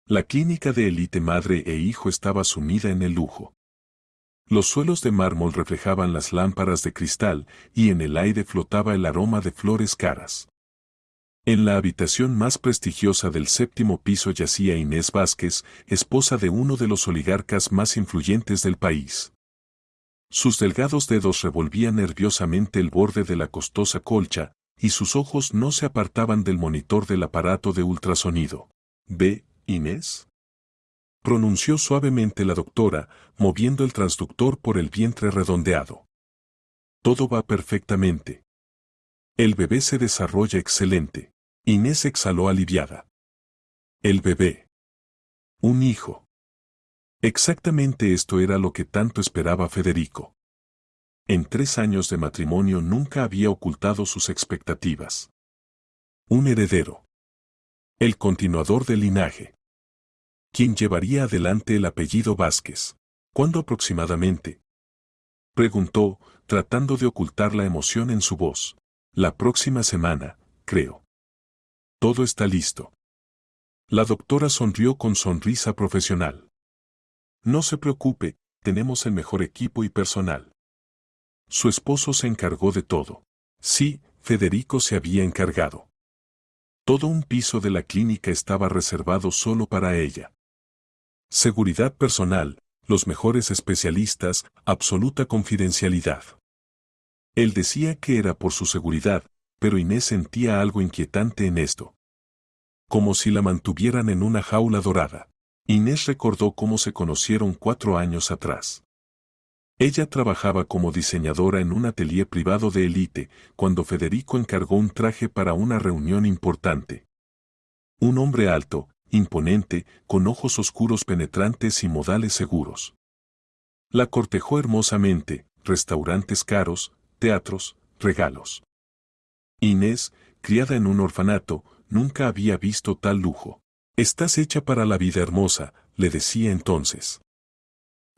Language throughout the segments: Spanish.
La clínica de élite madre e hijo estaba sumida en el lujo. Los suelos de mármol reflejaban las lámparas de cristal y en el aire flotaba el aroma de flores caras. En la habitación más prestigiosa del séptimo piso yacía Inés Vázquez, esposa de uno de los oligarcas más influyentes del país. Sus delgados dedos revolvían nerviosamente el borde de la costosa colcha, y sus ojos no se apartaban del monitor del aparato de ultrasonido. «¿Ve, Inés?», pronunció suavemente la doctora, moviendo el transductor por el vientre redondeado. «Todo va perfectamente. El bebé se desarrolla excelente». Inés exhaló aliviada. El bebé. Un hijo. Exactamente esto era lo que tanto esperaba Federico. En 3 años de matrimonio nunca había ocultado sus expectativas. Un heredero. El continuador del linaje. Quien llevaría adelante el apellido Vázquez. ¿Cuándo aproximadamente?, preguntó, tratando de ocultar la emoción en su voz. La próxima semana, creo. Todo está listo. La doctora sonrió con sonrisa profesional. No se preocupe, tenemos el mejor equipo y personal. Su esposo se encargó de todo. Sí, Federico se había encargado. Todo un piso de la clínica estaba reservado solo para ella. Seguridad personal, los mejores especialistas, absoluta confidencialidad. Él decía que era por su seguridad, pero Inés sentía algo inquietante en esto. Como si la mantuvieran en una jaula dorada. Inés recordó cómo se conocieron 4 años atrás. Ella trabajaba como diseñadora en un atelier privado de élite, cuando Federico encargó un traje para una reunión importante. Un hombre alto, imponente, con ojos oscuros penetrantes y modales seguros. La cortejó hermosamente, restaurantes caros, teatros, regalos. Inés, criada en un orfanato, nunca había visto tal lujo. «Estás hecha para la vida hermosa», le decía entonces.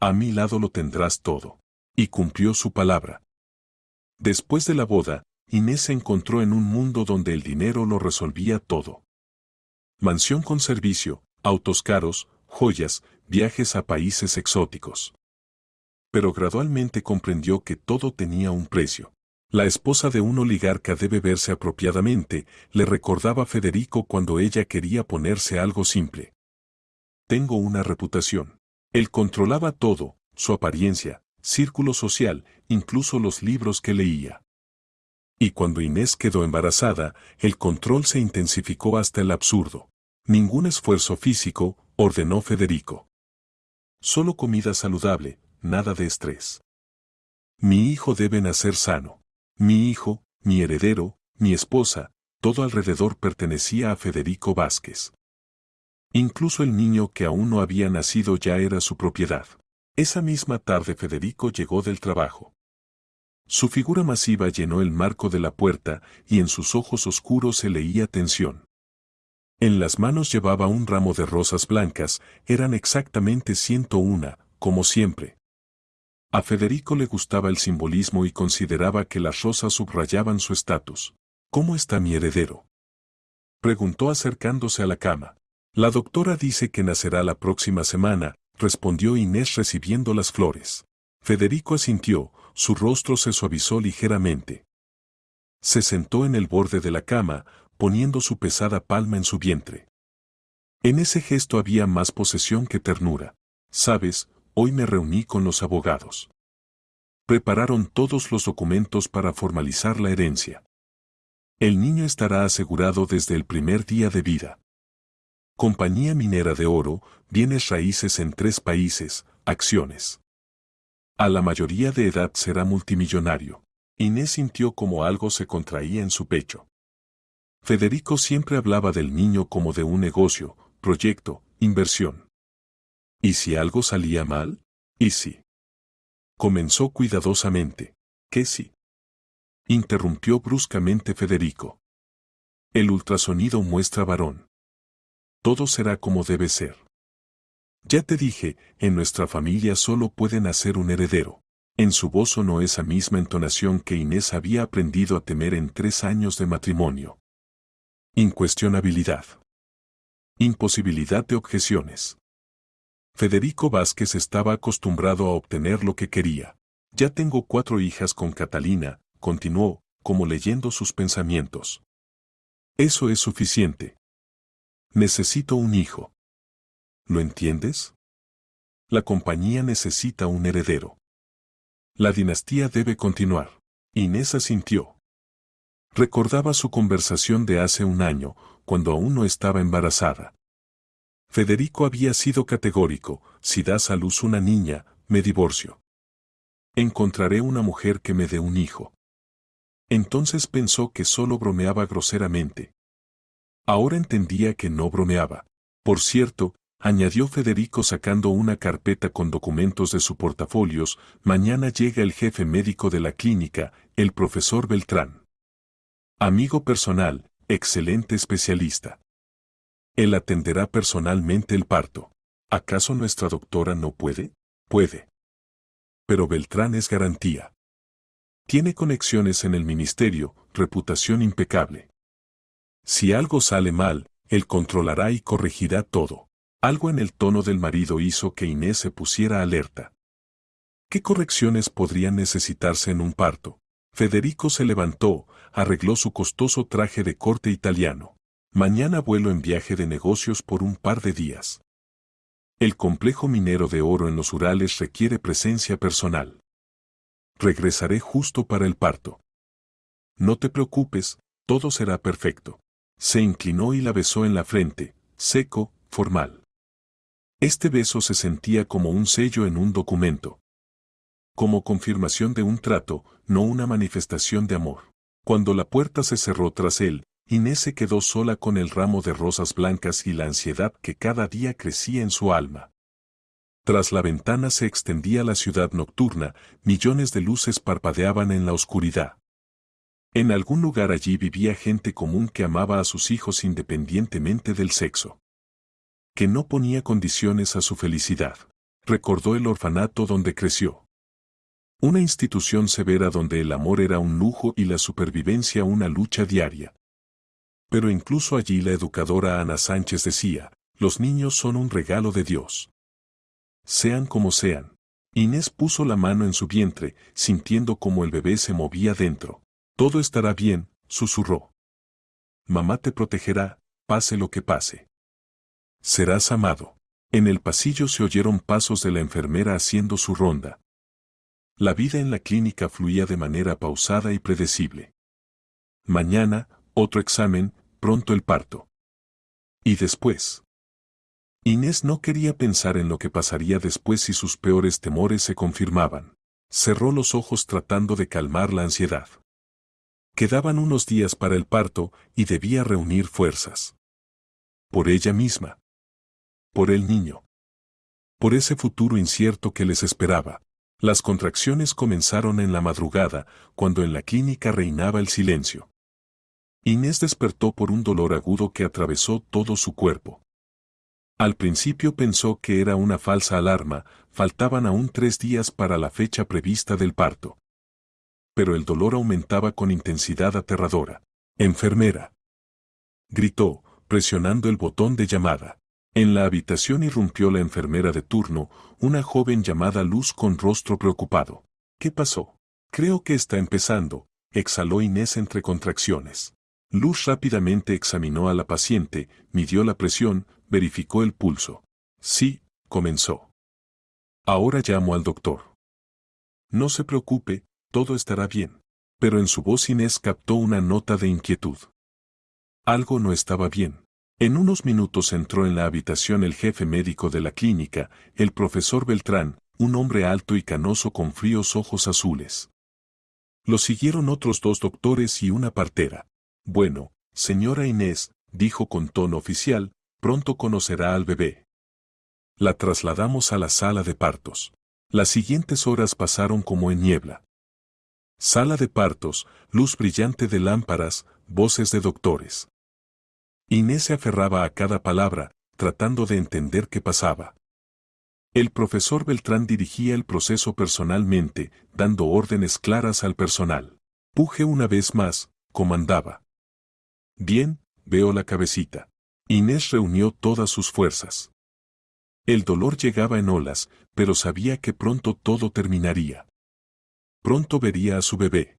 «A mi lado lo tendrás todo». Y cumplió su palabra. Después de la boda, Inés se encontró en un mundo donde el dinero lo resolvía todo. Mansión con servicio, autos caros, joyas, viajes a países exóticos. Pero gradualmente comprendió que todo tenía un precio. La esposa de un oligarca debe verse apropiadamente, le recordaba Federico cuando ella quería ponerse algo simple. Tengo una reputación. Él controlaba todo, su apariencia, círculo social, incluso los libros que leía. Y cuando Inés quedó embarazada, el control se intensificó hasta el absurdo. Ningún esfuerzo físico, ordenó Federico. Solo comida saludable, nada de estrés. Mi hijo debe nacer sano. Mi hijo, mi heredero, mi esposa, todo alrededor pertenecía a Federico Vázquez. Incluso el niño que aún no había nacido ya era su propiedad. Esa misma tarde Federico llegó del trabajo. Su figura masiva llenó el marco de la puerta y en sus ojos oscuros se leía tensión. En las manos llevaba un ramo de rosas blancas, eran exactamente 101, como siempre. A Federico le gustaba el simbolismo y consideraba que las rosas subrayaban su estatus. ¿Cómo está mi heredero?, preguntó acercándose a la cama. La doctora dice que nacerá la próxima semana, respondió Inés recibiendo las flores. Federico asintió, su rostro se suavizó ligeramente. Se sentó en el borde de la cama, poniendo su pesada palma en su vientre. En ese gesto había más posesión que ternura. «Sabes, hoy me reuní con los abogados. Prepararon todos los documentos para formalizar la herencia. El niño estará asegurado desde el primer día de vida. Compañía minera de oro, bienes raíces en 3 países, acciones. A la mayoría de edad será multimillonario». Inés sintió como algo se contraía en su pecho. Federico siempre hablaba del niño como de un negocio, proyecto, inversión. ¿Y si algo salía mal? ¿Y si? Comenzó cuidadosamente. ¿Qué si? Interrumpió bruscamente Federico. El ultrasonido muestra varón. Todo será como debe ser. Ya te dije, en nuestra familia solo puede nacer un heredero. En su voz sonó esa misma entonación que Inés había aprendido a temer en 3 años de matrimonio. Incuestionabilidad. Imposibilidad de objeciones. Federico Vázquez estaba acostumbrado a obtener lo que quería. Ya tengo 4 hijas con Catalina, continuó, como leyendo sus pensamientos. Eso es suficiente. Necesito un hijo. ¿Lo entiendes? La compañía necesita un heredero. La dinastía debe continuar. Inés asintió. Recordaba su conversación de hace un año, cuando aún no estaba embarazada. Federico había sido categórico: si das a luz una niña, me divorcio. Encontraré una mujer que me dé un hijo. Entonces pensó que solo bromeaba groseramente. Ahora entendía que no bromeaba. Por cierto, añadió Federico sacando una carpeta con documentos de su portafolios, mañana llega el jefe médico de la clínica, el profesor Beltrán. Amigo personal, excelente especialista. Él atenderá personalmente el parto. ¿Acaso nuestra doctora no puede? Puede. Pero Beltrán es garantía. Tiene conexiones en el ministerio, reputación impecable. Si algo sale mal, él controlará y corregirá todo. Algo en el tono del marido hizo que Inés se pusiera alerta. ¿Qué correcciones podrían necesitarse en un parto? Federico se levantó, arregló su costoso traje de corte italiano. Mañana vuelo en viaje de negocios por un par de días. El complejo minero de oro en los Urales requiere presencia personal. Regresaré justo para el parto. No te preocupes, todo será perfecto. Se inclinó y la besó en la frente, seco, formal. Este beso se sentía como un sello en un documento. Como confirmación de un trato, no una manifestación de amor. Cuando la puerta se cerró tras él, Inés se quedó sola con el ramo de rosas blancas y la ansiedad que cada día crecía en su alma. Tras la ventana se extendía la ciudad nocturna, millones de luces parpadeaban en la oscuridad. En algún lugar allí vivía gente común que amaba a sus hijos independientemente del sexo. Que no ponía condiciones a su felicidad. Recordó el orfanato donde creció. Una institución severa donde el amor era un lujo y la supervivencia una lucha diaria. Pero incluso allí la educadora Ana Sánchez decía: los niños son un regalo de Dios. Sean como sean. Inés puso la mano en su vientre, sintiendo cómo el bebé se movía dentro. Todo estará bien, susurró. Mamá te protegerá, pase lo que pase. Serás amado. En el pasillo se oyeron pasos de la enfermera haciendo su ronda. La vida en la clínica fluía de manera pausada y predecible. Mañana, otro examen, pronto el parto. ¿Y después? Inés no quería pensar en lo que pasaría después si sus peores temores se confirmaban. Cerró los ojos tratando de calmar la ansiedad. Quedaban unos días para el parto y debía reunir fuerzas. Por ella misma. Por el niño. Por ese futuro incierto que les esperaba. Las contracciones comenzaron en la madrugada, cuando en la clínica reinaba el silencio. Inés despertó por un dolor agudo que atravesó todo su cuerpo. Al principio pensó que era una falsa alarma, faltaban aún 3 días para la fecha prevista del parto. Pero el dolor aumentaba con intensidad aterradora. «Enfermera», gritó, presionando el botón de llamada. En la habitación irrumpió la enfermera de turno, una joven llamada Luz con rostro preocupado. «¿Qué pasó?» «Creo que está empezando», exhaló Inés entre contracciones. Luz rápidamente examinó a la paciente, midió la presión, verificó el pulso. «Sí», comenzó. «Ahora llamo al doctor». «No se preocupe, todo estará bien». Pero en su voz Inés captó una nota de inquietud. Algo no estaba bien. En unos minutos entró en la habitación el jefe médico de la clínica, el profesor Beltrán, un hombre alto y canoso con fríos ojos azules. Lo siguieron otros 2 doctores y una partera. «Bueno, señora Inés», dijo con tono oficial, «pronto conocerá al bebé». La trasladamos a la sala de partos. Las siguientes horas pasaron como en niebla. Sala de partos, luz brillante de lámparas, voces de doctores. Inés se aferraba a cada palabra, tratando de entender qué pasaba. El profesor Beltrán dirigía el proceso personalmente, dando órdenes claras al personal. «Puje una vez más», comandaba. «Bien, veo la cabecita. Inés reunió todas sus fuerzas. El dolor llegaba en olas, pero sabía que pronto todo terminaría. Pronto vería a su bebé.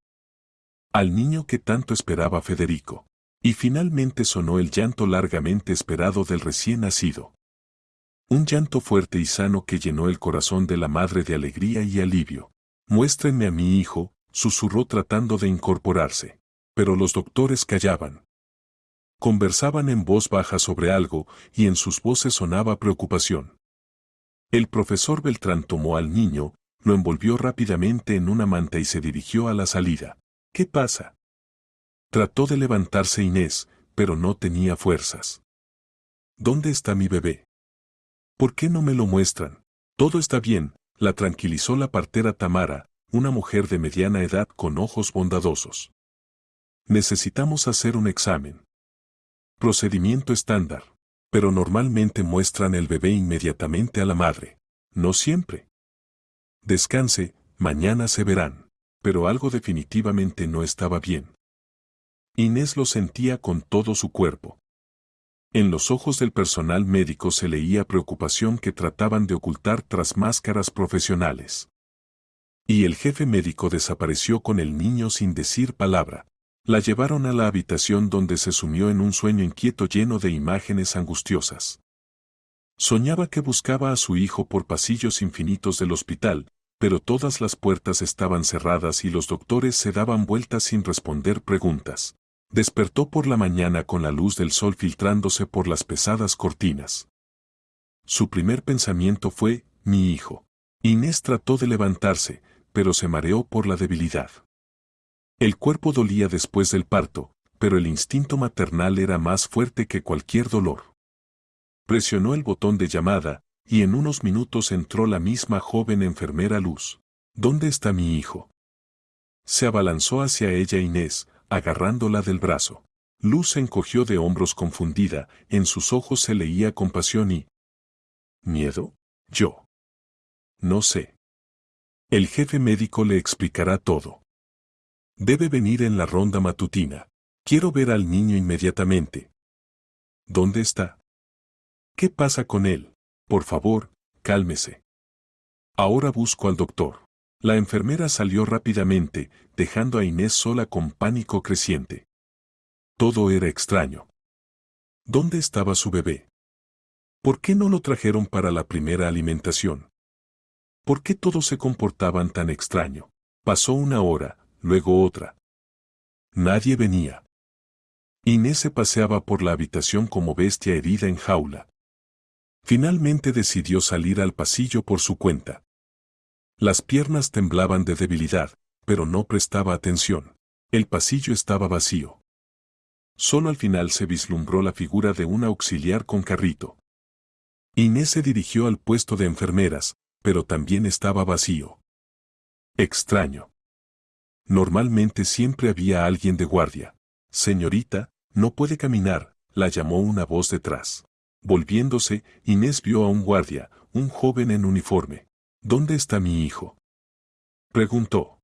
Al niño que tanto esperaba Federico. Y finalmente sonó el llanto largamente esperado del recién nacido. Un llanto fuerte y sano que llenó el corazón de la madre de alegría y alivio. Muéstrenme a mi hijo, susurró tratando de incorporarse. Pero los doctores callaban. Conversaban en voz baja sobre algo, y en sus voces sonaba preocupación. El profesor Beltrán tomó al niño, lo envolvió rápidamente en una manta y se dirigió a la salida. ¿Qué pasa? Trató de levantarse Inés, pero no tenía fuerzas. ¿Dónde está mi bebé? ¿Por qué no me lo muestran? Todo está bien, la tranquilizó la partera Tamara, una mujer de mediana edad con ojos bondadosos. Necesitamos hacer un examen. Procedimiento estándar. Pero normalmente muestran el bebé inmediatamente a la madre. No siempre. Descanse, mañana se verán. Pero algo definitivamente no estaba bien. Inés lo sentía con todo su cuerpo. En los ojos del personal médico se leía preocupación que trataban de ocultar tras máscaras profesionales. Y el jefe médico desapareció con el niño sin decir palabra. La llevaron a la habitación donde se sumió en un sueño inquieto lleno de imágenes angustiosas. Soñaba que buscaba a su hijo por pasillos infinitos del hospital, pero todas las puertas estaban cerradas y los doctores se daban vueltas sin responder preguntas. Despertó por la mañana con la luz del sol filtrándose por las pesadas cortinas. Su primer pensamiento fue, mi hijo. Inés trató de levantarse, pero se mareó por la debilidad. El cuerpo dolía después del parto, pero el instinto maternal era más fuerte que cualquier dolor. Presionó el botón de llamada, y en unos minutos entró la misma joven enfermera Luz. ¿Dónde está mi hijo? Se abalanzó hacia ella Inés, agarrándola del brazo. Luz se encogió de hombros confundida, en sus ojos se leía compasión y ¿miedo? Yo. No sé. El jefe médico le explicará todo. Debe venir en la ronda matutina. Quiero ver al niño inmediatamente. ¿Dónde está? ¿Qué pasa con él? Por favor, cálmese. Ahora busco al doctor. La enfermera salió rápidamente, dejando a Inés sola con pánico creciente. Todo era extraño. ¿Dónde estaba su bebé? ¿Por qué no lo trajeron para la primera alimentación? ¿Por qué todos se comportaban tan extraño? Pasó una hora, luego otra. Nadie venía. Inés se paseaba por la habitación como bestia herida en jaula. Finalmente decidió salir al pasillo por su cuenta. Las piernas temblaban de debilidad, pero no prestaba atención. El pasillo estaba vacío. Solo al final se vislumbró la figura de una auxiliar con carrito. Inés se dirigió al puesto de enfermeras, pero también estaba vacío. Extraño. Normalmente siempre había alguien de guardia. Señorita, no puede caminar, la llamó una voz detrás. Volviéndose, Inés vio a un guardia, un joven en uniforme. ¿Dónde está mi hijo? Preguntó.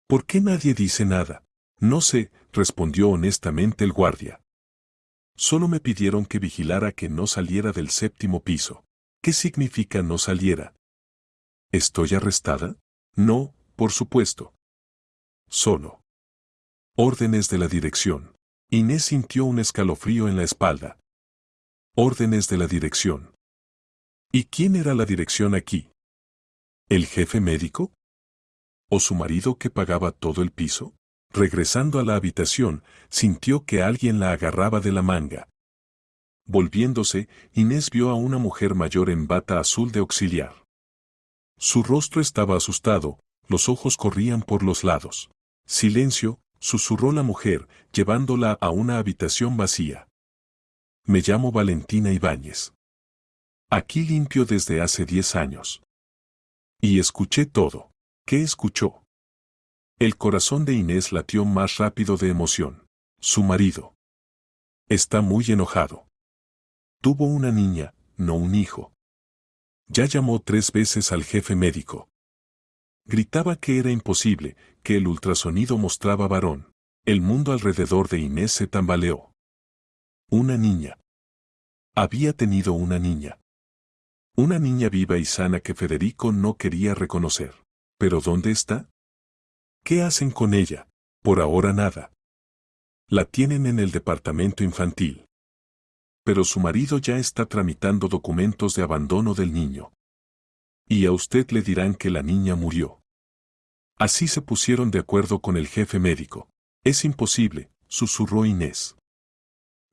¿Por qué nadie dice nada? No sé, respondió honestamente el guardia. Solo me pidieron que vigilara que no saliera del séptimo piso. ¿Qué significa no saliera? ¿Estoy arrestada? No, por supuesto. Solo. Órdenes de la dirección. Inés sintió un escalofrío en la espalda. Órdenes de la dirección. ¿Y quién era la dirección aquí? ¿El jefe médico? ¿O su marido que pagaba todo el piso? Regresando a la habitación, sintió que alguien la agarraba de la manga. Volviéndose, Inés vio a una mujer mayor en bata azul de auxiliar. Su rostro estaba asustado, los ojos corrían por los lados. Silencio, susurró la mujer, llevándola a una habitación vacía. Me llamo Valentina Ibáñez. Aquí limpio desde hace 10 años. Y escuché todo. ¿Qué escuchó? El corazón de Inés latió más rápido de emoción. Su marido. Está muy enojado. Tuvo una niña, no un hijo. Ya llamó 3 veces al jefe médico. Gritaba que era imposible, que el ultrasonido mostraba varón. El mundo alrededor de Inés se tambaleó. Una niña. Había tenido una niña. Una niña viva y sana que Federico no quería reconocer. ¿Pero dónde está? ¿Qué hacen con ella? Por ahora nada. La tienen en el departamento infantil. Pero su marido ya está tramitando documentos de abandono del niño. Y a usted le dirán que la niña murió. Así se pusieron de acuerdo con el jefe médico. Es imposible, susurró Inés.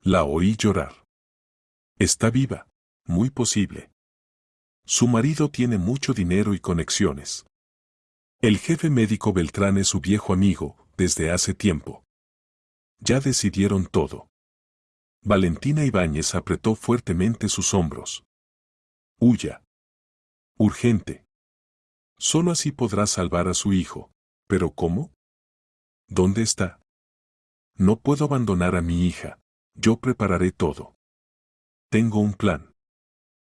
La oí llorar. Está viva. Muy posible. Su marido tiene mucho dinero y conexiones. El jefe médico Beltrán es su viejo amigo, desde hace tiempo. Ya decidieron todo. Valentina Ibáñez apretó fuertemente sus hombros. Huya. Urgente. Solo así podrá salvar a su hijo. ¿Pero cómo? ¿Dónde está? No puedo abandonar a mi hija. Yo prepararé todo. Tengo un plan.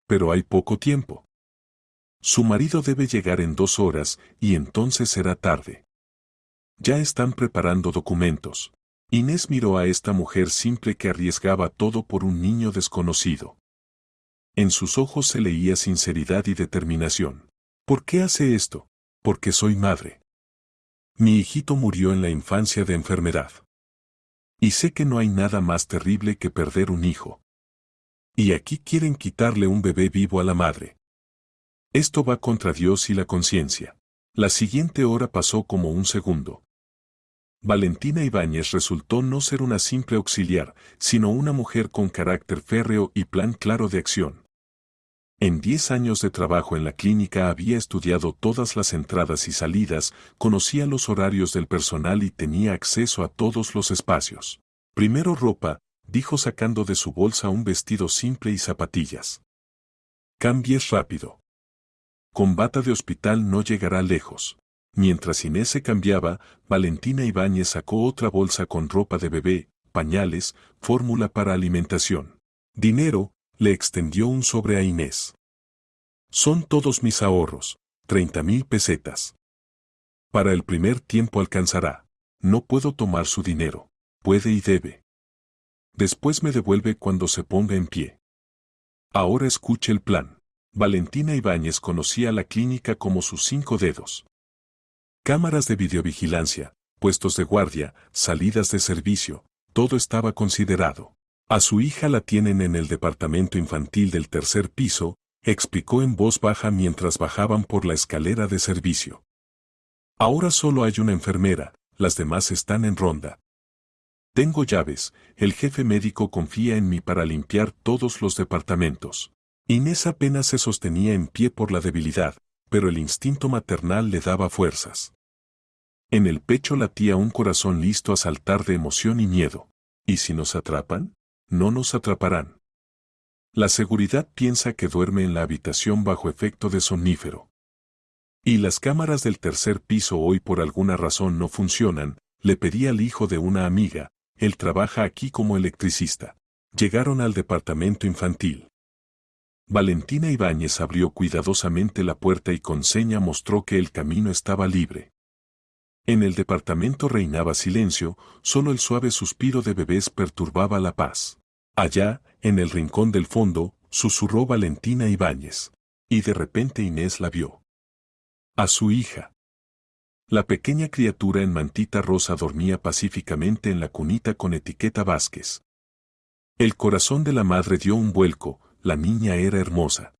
Pero hay poco tiempo. Su marido debe llegar en 2 horas y entonces será tarde. Ya están preparando documentos. Inés miró a esta mujer simple que arriesgaba todo por un niño desconocido. En sus ojos se leía sinceridad y determinación. ¿Por qué hace esto? Porque soy madre. Mi hijito murió en la infancia de enfermedad. Y sé que no hay nada más terrible que perder un hijo. Y aquí quieren quitarle un bebé vivo a la madre. Esto va contra Dios y la conciencia. La siguiente hora pasó como un segundo. Valentina Ibáñez resultó no ser una simple auxiliar, sino una mujer con carácter férreo y plan claro de acción. En 10 años de trabajo en la clínica había estudiado todas las entradas y salidas, conocía los horarios del personal y tenía acceso a todos los espacios. Primero ropa, dijo sacando de su bolsa un vestido simple y zapatillas. Cambies rápido. Con bata de hospital no llegará lejos. Mientras Inés se cambiaba, Valentina Ibáñez sacó otra bolsa con ropa de bebé, pañales, fórmula para alimentación. Dinero, le extendió un sobre a Inés. Son todos mis ahorros, 30.000 pesetas. Para el primer tiempo alcanzará. No puedo tomar su dinero. Puede y debe. Después me devuelve cuando se ponga en pie. Ahora escuche el plan. Valentina Ibáñez conocía la clínica como sus 5 dedos. Cámaras de videovigilancia, puestos de guardia, salidas de servicio, todo estaba considerado. A su hija la tienen en el departamento infantil del 3er piso, explicó en voz baja mientras bajaban por la escalera de servicio. Ahora solo hay una enfermera, las demás están en ronda. Tengo llaves, el jefe médico confía en mí para limpiar todos los departamentos. Inés apenas se sostenía en pie por la debilidad, pero el instinto maternal le daba fuerzas. En el pecho latía un corazón listo a saltar de emoción y miedo. ¿Y si nos atrapan? No nos atraparán. La seguridad piensa que duerme en la habitación bajo efecto de somnífero. Y las cámaras del 3er piso hoy por alguna razón no funcionan, le pedí al hijo de una amiga, él trabaja aquí como electricista. Llegaron al departamento infantil. Valentina Ibáñez abrió cuidadosamente la puerta y con seña mostró que el camino estaba libre. En el departamento reinaba silencio, solo el suave suspiro de bebés perturbaba la paz. Allá, en el rincón del fondo, susurró Valentina Ibáñez. Y de repente Inés la vio. A su hija. La pequeña criatura en mantita rosa dormía pacíficamente en la cunita con etiqueta Vázquez. El corazón de la madre dio un vuelco, la niña era hermosa.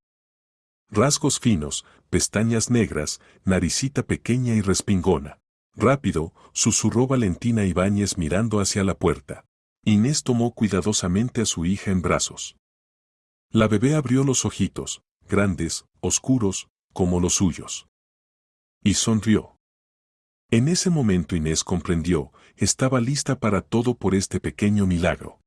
Rasgos finos, pestañas negras, naricita pequeña y respingona. Rápido, susurró Valentina Ibáñez mirando hacia la puerta. Inés tomó cuidadosamente a su hija en brazos. La bebé abrió los ojitos, grandes, oscuros, como los suyos. Y sonrió. En ese momento Inés comprendió, estaba lista para todo por este pequeño milagro.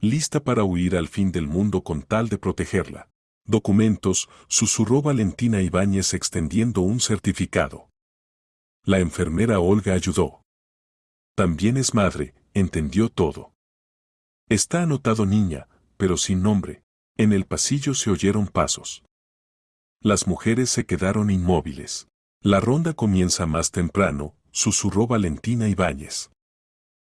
Lista para huir al fin del mundo con tal de protegerla. Documentos, susurró Valentina Ibáñez extendiendo un certificado. La enfermera Olga ayudó. También es madre, entendió todo. Está anotado niña, pero sin nombre. En el pasillo se oyeron pasos. Las mujeres se quedaron inmóviles. La ronda comienza más temprano, susurró Valentina Ibáñez.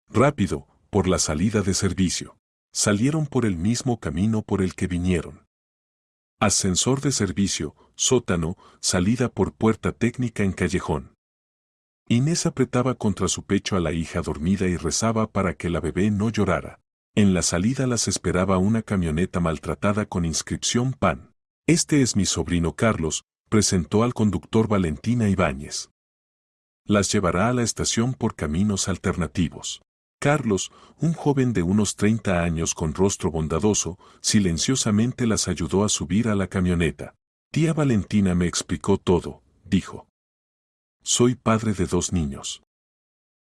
Rápido, por la salida de servicio. Salieron por el mismo camino por el que vinieron. Ascensor de servicio, sótano, salida por puerta técnica en callejón. Inés apretaba contra su pecho a la hija dormida y rezaba para que la bebé no llorara. En la salida las esperaba una camioneta maltratada con inscripción PAN. Este es mi sobrino Carlos, presentó al conductor Valentina Ibáñez. Las llevará a la estación por caminos alternativos. Carlos, un joven de unos 30 años con rostro bondadoso, silenciosamente las ayudó a subir a la camioneta. Tía Valentina me explicó todo, dijo. Soy padre de 2 niños.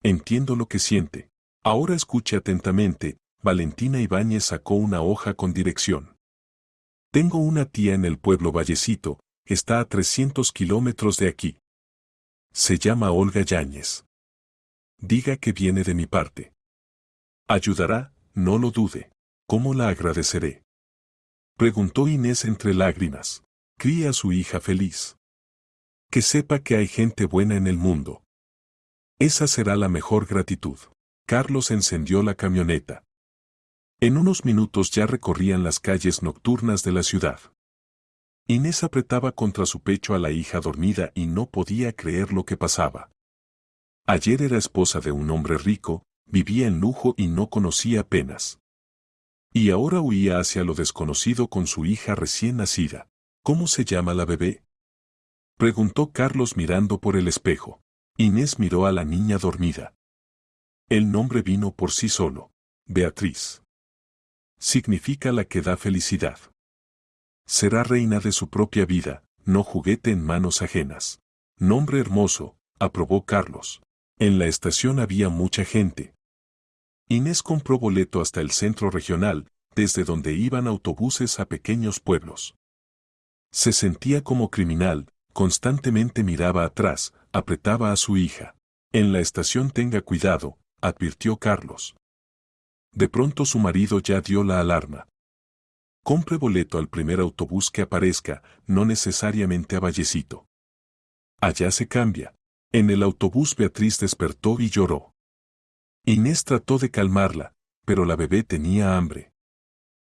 Entiendo lo que siente. Ahora escuche atentamente. Valentina Ibáñez sacó una hoja con dirección. Tengo una tía en el pueblo Vallecito, está a 300 kilómetros de aquí. Se llama Olga Yáñez. Diga que viene de mi parte. Ayudará, no lo dude. ¿Cómo la agradeceré? Preguntó Inés entre lágrimas. Cría a su hija feliz. Que sepa que hay gente buena en el mundo. Esa será la mejor gratitud. Carlos encendió la camioneta. En unos minutos ya recorrían las calles nocturnas de la ciudad. Inés apretaba contra su pecho a la hija dormida y no podía creer lo que pasaba. Ayer era esposa de un hombre rico, vivía en lujo y no conocía penas. Y ahora huía hacia lo desconocido con su hija recién nacida. ¿Cómo se llama la bebé? Preguntó Carlos mirando por el espejo. Inés miró a la niña dormida. El nombre vino por sí solo. Beatriz. Significa la que da felicidad. Será reina de su propia vida, no juguete en manos ajenas. Nombre hermoso, aprobó Carlos. En la estación había mucha gente. Inés compró boleto hasta el centro regional, desde donde iban autobuses a pequeños pueblos. Se sentía como criminal, constantemente miraba atrás, apretaba a su hija. En la estación tenga cuidado, advirtió Carlos. De pronto su marido ya dio la alarma. Compre boleto al primer autobús que aparezca, no necesariamente a Vallecito. Allá se cambia. En el autobús Beatriz despertó y lloró. Inés trató de calmarla, pero la bebé tenía hambre.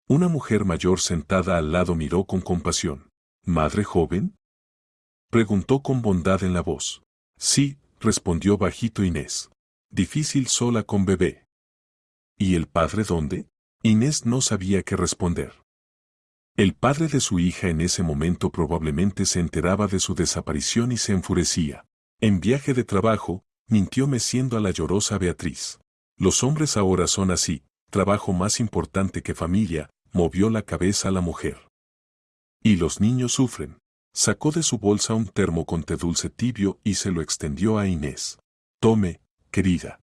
Una mujer mayor sentada al lado miró con compasión. ¿Madre joven? Preguntó con bondad en la voz. Sí, respondió bajito Inés. Difícil sola con bebé. ¿Y el padre dónde? Inés no sabía qué responder. El padre de su hija en ese momento probablemente se enteraba de su desaparición y se enfurecía. En viaje de trabajo, mintió meciendo a la llorosa Beatriz. Los hombres ahora son así, trabajo más importante que familia, movió la cabeza la mujer. Y los niños sufren. Sacó de su bolsa un termo con té dulce tibio y se lo extendió a Inés. Tome, querida.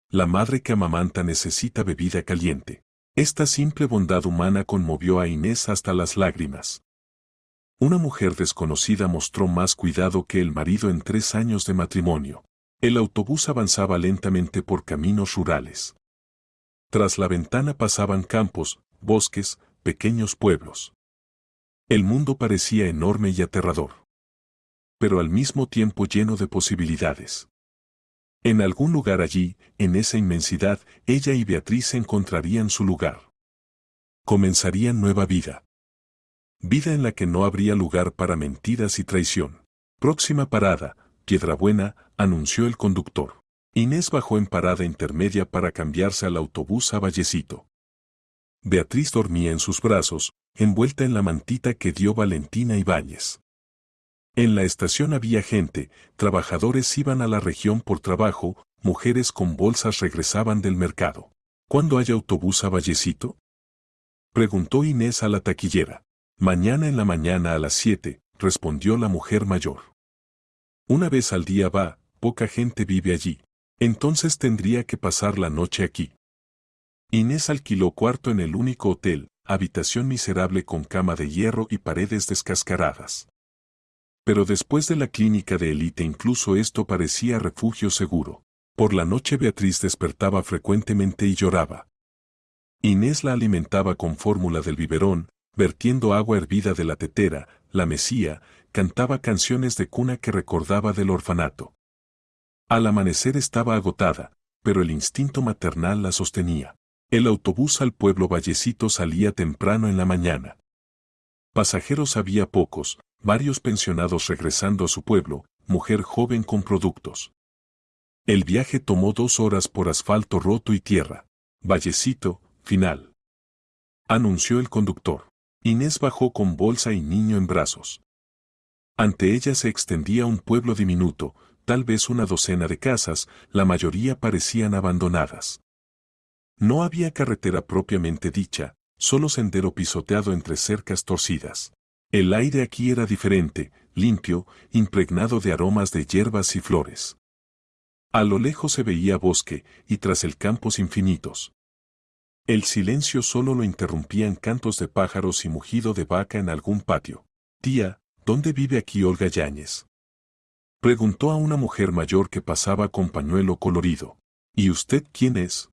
La madre que amamanta necesita bebida caliente. Esta simple bondad humana conmovió a Inés hasta las lágrimas. Una mujer desconocida mostró más cuidado que el marido en 3 años de matrimonio. El autobús avanzaba lentamente por caminos rurales. Tras la ventana pasaban campos, bosques, pequeños pueblos. El mundo parecía enorme y aterrador. Pero al mismo tiempo lleno de posibilidades. En algún lugar allí, en esa inmensidad, ella y Beatriz encontrarían su lugar. Comenzarían nueva vida. Vida en la que no habría lugar para mentiras y traición. Próxima parada, Piedrabuena, anunció el conductor. Inés bajó en parada intermedia para cambiarse al autobús a Vallecito. Beatriz dormía en sus brazos, envuelta en la mantita que dio Valentina Ibáñez. En la estación había gente, trabajadores iban a la región por trabajo, mujeres con bolsas regresaban del mercado. ¿Cuándo hay autobús a Vallecito? Preguntó Inés a la taquillera. Mañana en la mañana a las 7, respondió la mujer mayor. Una vez al día va, poca gente vive allí. Entonces tendría que pasar la noche aquí. Inés alquiló cuarto en el único hotel, habitación miserable con cama de hierro y paredes descascaradas. Pero después de la clínica de élite incluso esto parecía refugio seguro. Por la noche Beatriz despertaba frecuentemente y lloraba. Inés la alimentaba con fórmula del biberón, vertiendo agua hervida de la tetera, la mecía, cantaba canciones de cuna que recordaba del orfanato. Al amanecer estaba agotada, pero el instinto maternal la sostenía. El autobús al pueblo Vallecito salía temprano en la mañana. Pasajeros había pocos, varios pensionados regresando a su pueblo, mujer joven con productos. El viaje tomó 2 horas por asfalto roto y tierra. Vallecito, final. Anunció el conductor. Inés bajó con bolsa y niño en brazos. Ante ella se extendía un pueblo diminuto, tal vez una docena de casas, la mayoría parecían abandonadas. No había carretera propiamente dicha, solo sendero pisoteado entre cercas torcidas. El aire aquí era diferente, limpio, impregnado de aromas de hierbas y flores. A lo lejos se veía bosque, y tras el campos infinitos. El silencio solo lo interrumpían cantos de pájaros y mugido de vaca en algún patio. Tía, ¿dónde vive aquí Olga Yáñez? Preguntó a una mujer mayor que pasaba con pañuelo colorido. ¿Y usted quién es?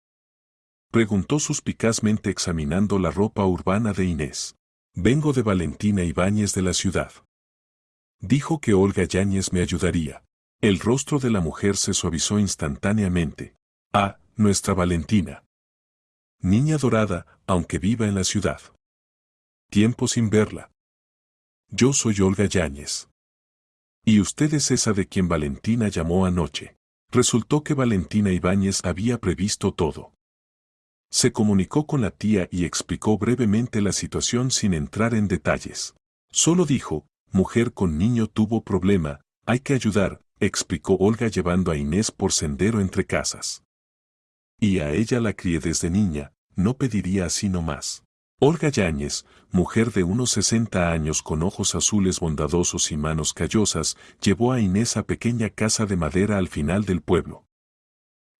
Preguntó suspicazmente examinando la ropa urbana de Inés. Vengo de Valentina Ibáñez de la ciudad. Dijo que Olga Yáñez me ayudaría. El rostro de la mujer se suavizó instantáneamente. Ah, nuestra Valentina. Niña dorada, aunque viva en la ciudad. Tiempo sin verla. Yo soy Olga Yáñez. Y usted es esa de quien Valentina llamó anoche. Resultó que Valentina Ibáñez había previsto todo. Se comunicó con la tía y explicó brevemente la situación sin entrar en detalles. Solo dijo, mujer con niño tuvo problema, hay que ayudar, explicó Olga llevando a Inés por sendero entre casas. Y a ella la crié desde niña, no pediría así nomás. Olga Yáñez, mujer de unos 60 años con ojos azules bondadosos y manos callosas, llevó a Inés a pequeña casa de madera al final del pueblo.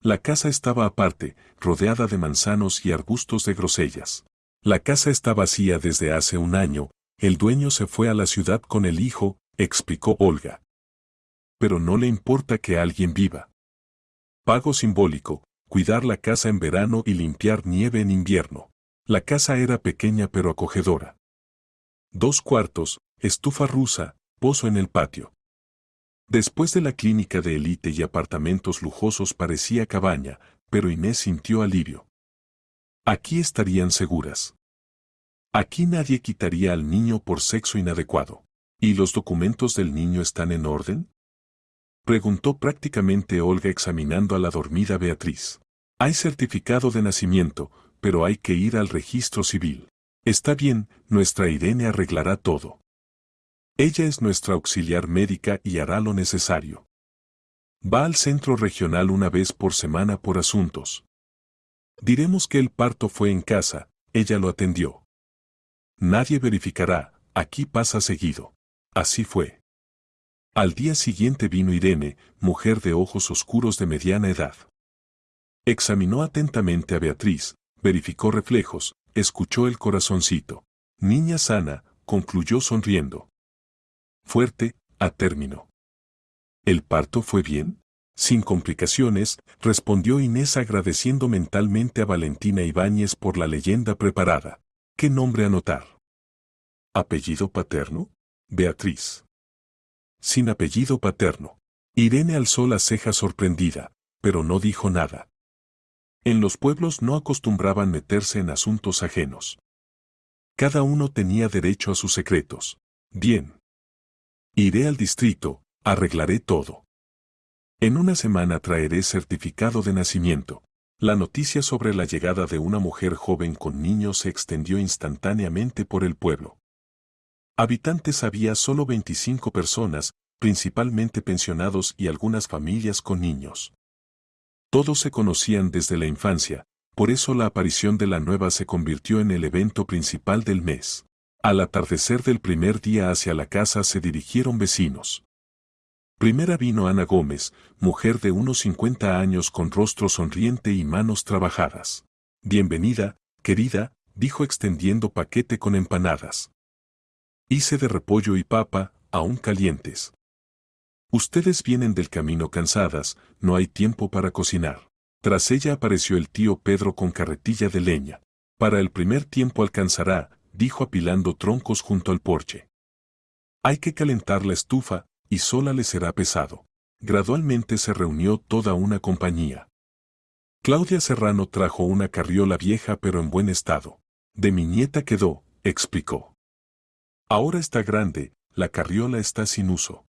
La casa estaba aparte, rodeada de manzanos y arbustos de grosellas. La casa está vacía desde hace un año, el dueño se fue a la ciudad con el hijo, explicó Olga. Pero no le importa que alguien viva. Pago simbólico, cuidar la casa en verano y limpiar nieve en invierno. La casa era pequeña pero acogedora. 2 cuartos, estufa rusa, pozo en el patio. Después de la clínica de élite y apartamentos lujosos parecía cabaña, pero Inés sintió alivio. Aquí estarían seguras. Aquí nadie quitaría al niño por sexo inadecuado. ¿Y los documentos del niño están en orden? Preguntó prácticamente Olga examinando a la dormida Beatriz. Hay certificado de nacimiento, pero hay que ir al registro civil. Está bien, nuestra Irene arreglará todo. Ella es nuestra auxiliar médica y hará lo necesario. Va al centro regional una vez por semana por asuntos. Diremos que el parto fue en casa, ella lo atendió. Nadie verificará, aquí pasa seguido. Así fue. Al día siguiente vino Irene, mujer de ojos oscuros de mediana edad. Examinó atentamente a Beatriz, verificó reflejos, escuchó el corazoncito. Niña sana, concluyó sonriendo. Fuerte, a término. ¿El parto fue bien? Sin complicaciones, respondió Inés agradeciendo mentalmente a Valentina Ibáñez por la leyenda preparada. ¿Qué nombre anotar? ¿Apellido paterno? Beatriz. Sin apellido paterno. Irene alzó la ceja sorprendida, pero no dijo nada. En los pueblos no acostumbraban meterse en asuntos ajenos. Cada uno tenía derecho a sus secretos. Bien. Iré al distrito, arreglaré todo. En una semana traeré certificado de nacimiento. La noticia sobre la llegada de una mujer joven con niños se extendió instantáneamente por el pueblo. Habitantes había solo 25 personas, principalmente pensionados y algunas familias con niños. Todos se conocían desde la infancia, por eso la aparición de la nueva se convirtió en el evento principal del mes. Al atardecer del primer día hacia la casa se dirigieron vecinos. Primera vino Ana Gómez, mujer de unos 50 años con rostro sonriente y manos trabajadas. Bienvenida, querida, dijo extendiendo paquete con empanadas. Hice de repollo y papa, aún calientes. Ustedes vienen del camino cansadas, no hay tiempo para cocinar. Tras ella apareció el tío Pedro con carretilla de leña. Para el primer tiempo alcanzará, dijo apilando troncos junto al porche. Hay que calentar la estufa, y sola le será pesado. Gradualmente se reunió toda una compañía. Claudia Serrano trajo una carriola vieja pero en buen estado. De mi nieta quedó, explicó. Ahora está grande, la carriola está sin uso.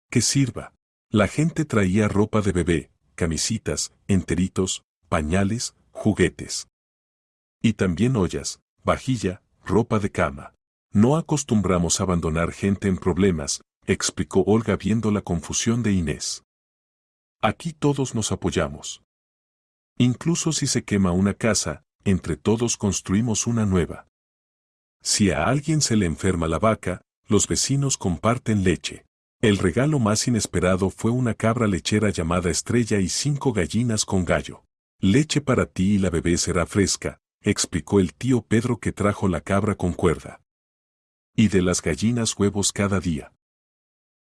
Que sirva. La gente traía ropa de bebé, camisitas, enteritos, pañales, juguetes. Y también ollas, vajilla, ropa de cama. No acostumbramos a abandonar gente en problemas, explicó Olga viendo la confusión de Inés. Aquí todos nos apoyamos. Incluso si se quema una casa, entre todos construimos una nueva. Si a alguien se le enferma la vaca, los vecinos comparten leche. El regalo más inesperado fue una cabra lechera llamada Estrella y 5 gallinas con gallo. Leche para ti y la bebé será fresca, explicó el tío Pedro que trajo la cabra con cuerda. Y de las gallinas huevos cada día.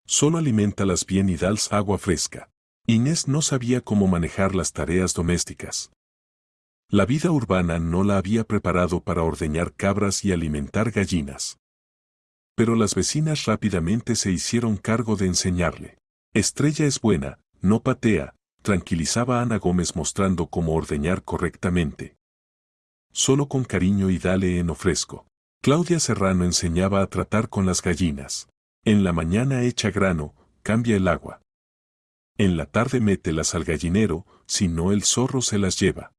Solo aliméntalas bien y dales agua fresca. Inés no sabía cómo manejar las tareas domésticas. La vida urbana no la había preparado para ordeñar cabras y alimentar gallinas. Pero las vecinas rápidamente se hicieron cargo de enseñarle. Estrella es buena, no patea, tranquilizaba a Ana Gómez mostrando cómo ordeñar correctamente. Solo con cariño y dale heno fresco. Claudia Serrano enseñaba a tratar con las gallinas. En la mañana echa grano, cambia el agua. En la tarde mételas al gallinero, si no el zorro se las lleva.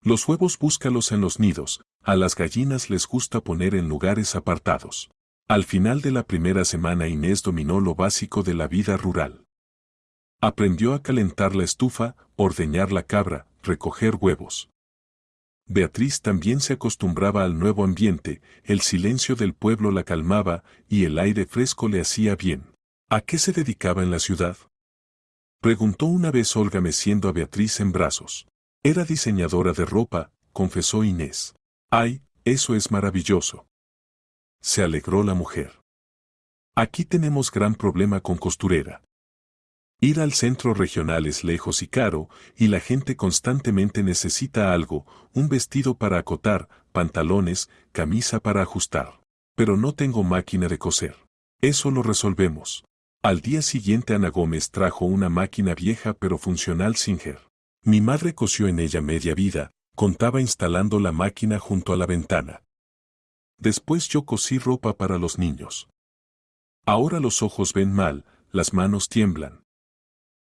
Los huevos búscalos en los nidos, a las gallinas les gusta poner en lugares apartados. Al final de la primera semana Inés dominó lo básico de la vida rural. Aprendió a calentar la estufa, ordeñar la cabra, recoger huevos. Beatriz también se acostumbraba al nuevo ambiente, el silencio del pueblo la calmaba y el aire fresco le hacía bien. ¿A qué se dedicaba en la ciudad? Preguntó una vez Olga meciendo a Beatriz en brazos. Era diseñadora de ropa, confesó Inés. ¡Ay, eso es maravilloso! Se alegró la mujer. Aquí tenemos gran problema con costurera. Ir al centro regional es lejos y caro, y la gente constantemente necesita algo, un vestido para acotar, pantalones, camisa para ajustar. Pero no tengo máquina de coser. Eso lo resolvemos. Al día siguiente Ana Gómez trajo una máquina vieja pero funcional Singer. Mi madre cosió en ella media vida, contaba instalando la máquina junto a la ventana. Después yo cosí ropa para los niños. Ahora los ojos ven mal, las manos tiemblan.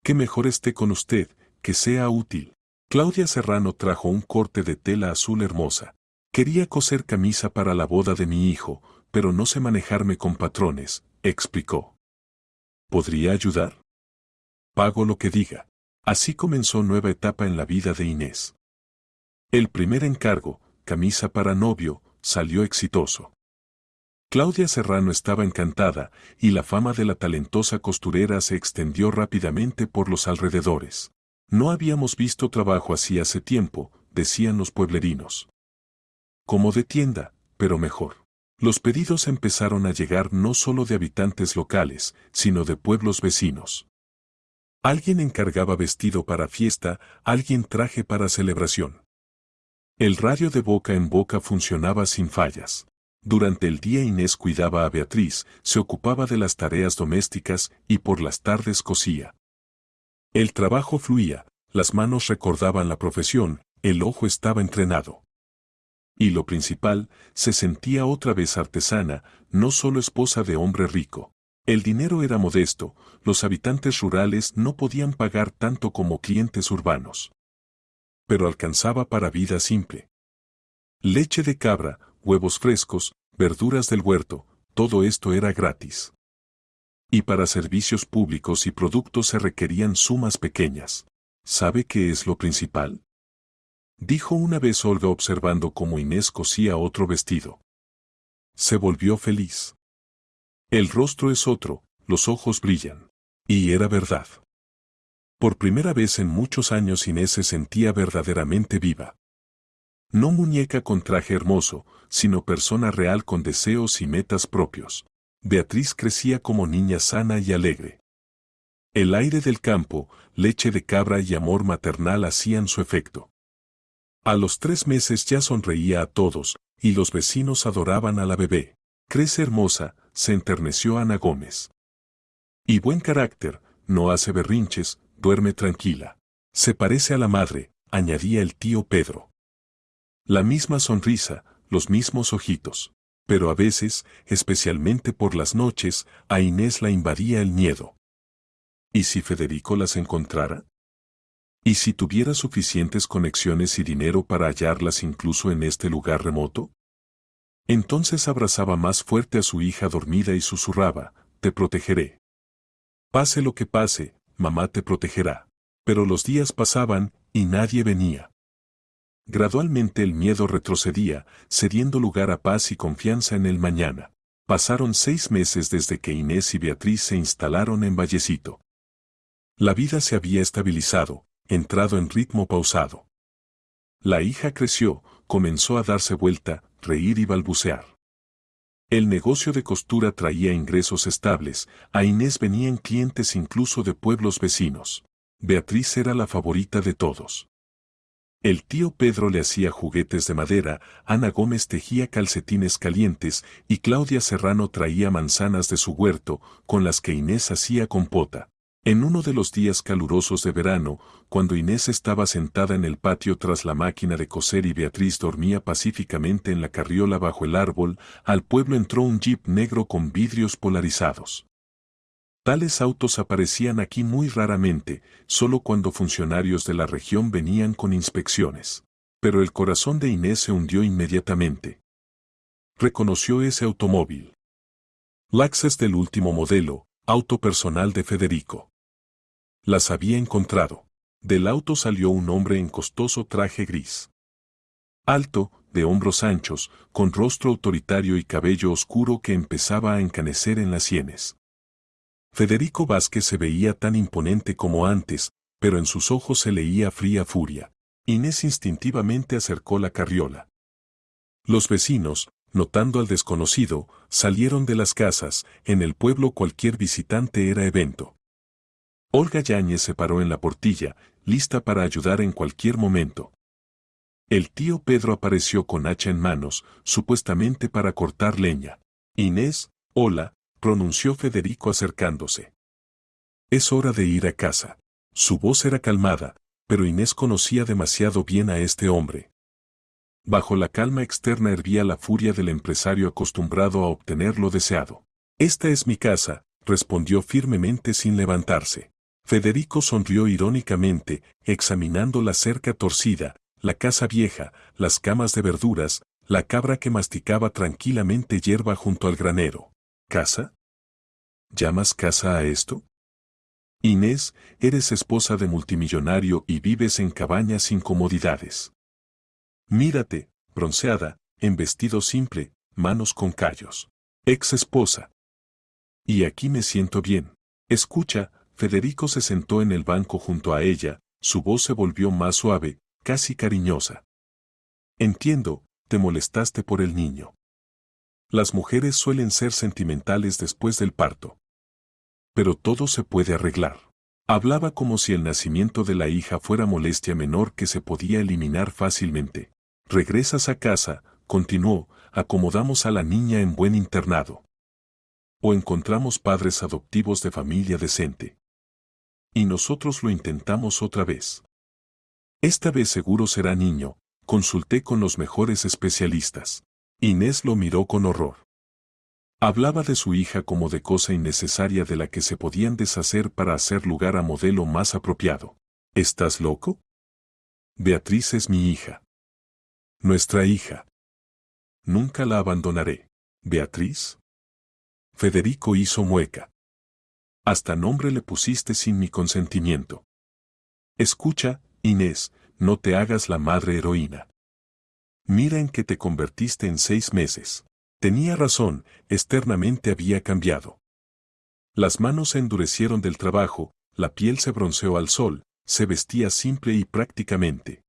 Que mejor esté con usted, que sea útil. Claudia Serrano trajo un corte de tela azul hermosa. Quería coser camisa para la boda de mi hijo, pero no sé manejarme con patrones, explicó. ¿Podría ayudar? Pago lo que diga. Así comenzó nueva etapa en la vida de Inés. El primer encargo, camisa para novio, salió exitoso. Claudia Serrano estaba encantada, y la fama de la talentosa costurera se extendió rápidamente por los alrededores. No habíamos visto trabajo así hace tiempo, decían los pueblerinos. Como de tienda, pero mejor. Los pedidos empezaron a llegar no solo de habitantes locales, sino de pueblos vecinos. Alguien encargaba vestido para fiesta, alguien traje para celebración. El radio de boca en boca funcionaba sin fallas. Durante el día Inés cuidaba a Beatriz, se ocupaba de las tareas domésticas y por las tardes cosía. El trabajo fluía, las manos recordaban la profesión, el ojo estaba entrenado. Y lo principal, se sentía otra vez artesana, no solo esposa de hombre rico. El dinero era modesto, los habitantes rurales no podían pagar tanto como clientes urbanos. Pero alcanzaba para vida simple. Leche de cabra, huevos frescos, verduras del huerto, todo esto era gratis. Y para servicios públicos y productos se requerían sumas pequeñas. ¿Sabe qué es lo principal? Dijo una vez Olga observando cómo Inés cosía otro vestido. Se volvió feliz. El rostro es otro, los ojos brillan. Y era verdad. Por primera vez en muchos años Inés se sentía verdaderamente viva. No muñeca con traje hermoso, sino persona real con deseos y metas propios. Beatriz crecía como niña sana y alegre. El aire del campo, leche de cabra y amor maternal hacían su efecto. A los 3 meses ya sonreía a todos, y los vecinos adoraban a la bebé. Crece hermosa, se enterneció Ana Gómez. Y buen carácter, no hace berrinches, duerme tranquila. Se parece a la madre, añadía el tío Pedro. La misma sonrisa, los mismos ojitos. Pero a veces, especialmente por las noches, a Inés la invadía el miedo. ¿Y si Federico las encontrara? ¿Y si tuviera suficientes conexiones y dinero para hallarlas incluso en este lugar remoto? Entonces abrazaba más fuerte a su hija dormida y susurraba, te protegeré. Pase lo que pase, mamá te protegerá. Pero los días pasaban, y nadie venía. Gradualmente el miedo retrocedía, cediendo lugar a paz y confianza en el mañana. Pasaron 6 meses desde que Inés y Beatriz se instalaron en Vallecito. La vida se había estabilizado, entrado en ritmo pausado. La hija creció, comenzó a darse vuelta, reír y balbucear. El negocio de costura traía ingresos estables, a Inés venían clientes incluso de pueblos vecinos. Beatriz era la favorita de todos. El tío Pedro le hacía juguetes de madera, Ana Gómez tejía calcetines calientes y Claudia Serrano traía manzanas de su huerto, con las que Inés hacía compota. En uno de los días calurosos de verano, cuando Inés estaba sentada en el patio tras la máquina de coser y Beatriz dormía pacíficamente en la carriola bajo el árbol, al pueblo entró un jeep negro con vidrios polarizados. Tales autos aparecían aquí muy raramente, solo cuando funcionarios de la región venían con inspecciones. Pero el corazón de Inés se hundió inmediatamente. Reconoció ese automóvil. Lexus del último modelo, auto personal de Federico. Las había encontrado. Del auto salió un hombre en costoso traje gris. Alto, de hombros anchos, con rostro autoritario y cabello oscuro que empezaba a encanecer en las sienes. Federico Vázquez se veía tan imponente como antes, pero en sus ojos se leía fría furia. Inés instintivamente acercó la carriola. Los vecinos, notando al desconocido, salieron de las casas, en el pueblo cualquier visitante era evento. Olga Yáñez se paró en la portilla, lista para ayudar en cualquier momento. El tío Pedro apareció con hacha en manos, supuestamente para cortar leña. Inés, hola, pronunció Federico acercándose. Es hora de ir a casa. Su voz era calmada, pero Inés conocía demasiado bien a este hombre. Bajo la calma externa hervía la furia del empresario acostumbrado a obtener lo deseado. Esta es mi casa, respondió firmemente sin levantarse. Federico sonrió irónicamente, examinando la cerca torcida, la casa vieja, las camas de verduras, la cabra que masticaba tranquilamente hierba junto al granero. ¿Casa? ¿Llamas casa a esto? Inés, eres esposa de multimillonario y vives en cabañas sin comodidades. Mírate, bronceada, en vestido simple, manos con callos. Ex esposa. Y aquí me siento bien. Escucha, Federico se sentó en el banco junto a ella, su voz se volvió más suave, casi cariñosa. Entiendo, te molestaste por el niño. Las mujeres suelen ser sentimentales después del parto. Pero todo se puede arreglar. Hablaba como si el nacimiento de la hija fuera molestia menor que se podía eliminar fácilmente. Regresas a casa, continuó, acomodamos a la niña en buen internado. O encontramos padres adoptivos de familia decente. Y nosotros lo intentamos otra vez. Esta vez seguro será niño, consulté con los mejores especialistas. Inés lo miró con horror. Hablaba de su hija como de cosa innecesaria de la que se podían deshacer para hacer lugar a modelo más apropiado. ¿Estás loco? Beatriz es mi hija. Nuestra hija. Nunca la abandonaré. ¿Beatriz? Federico hizo mueca. Hasta nombre le pusiste sin mi consentimiento. Escucha, Inés, no te hagas la madre heroína. Mira en qué te convertiste en 6 meses. Tenía razón, externamente había cambiado. Las manos se endurecieron del trabajo, la piel se bronceó al sol, se vestía simple y prácticamente.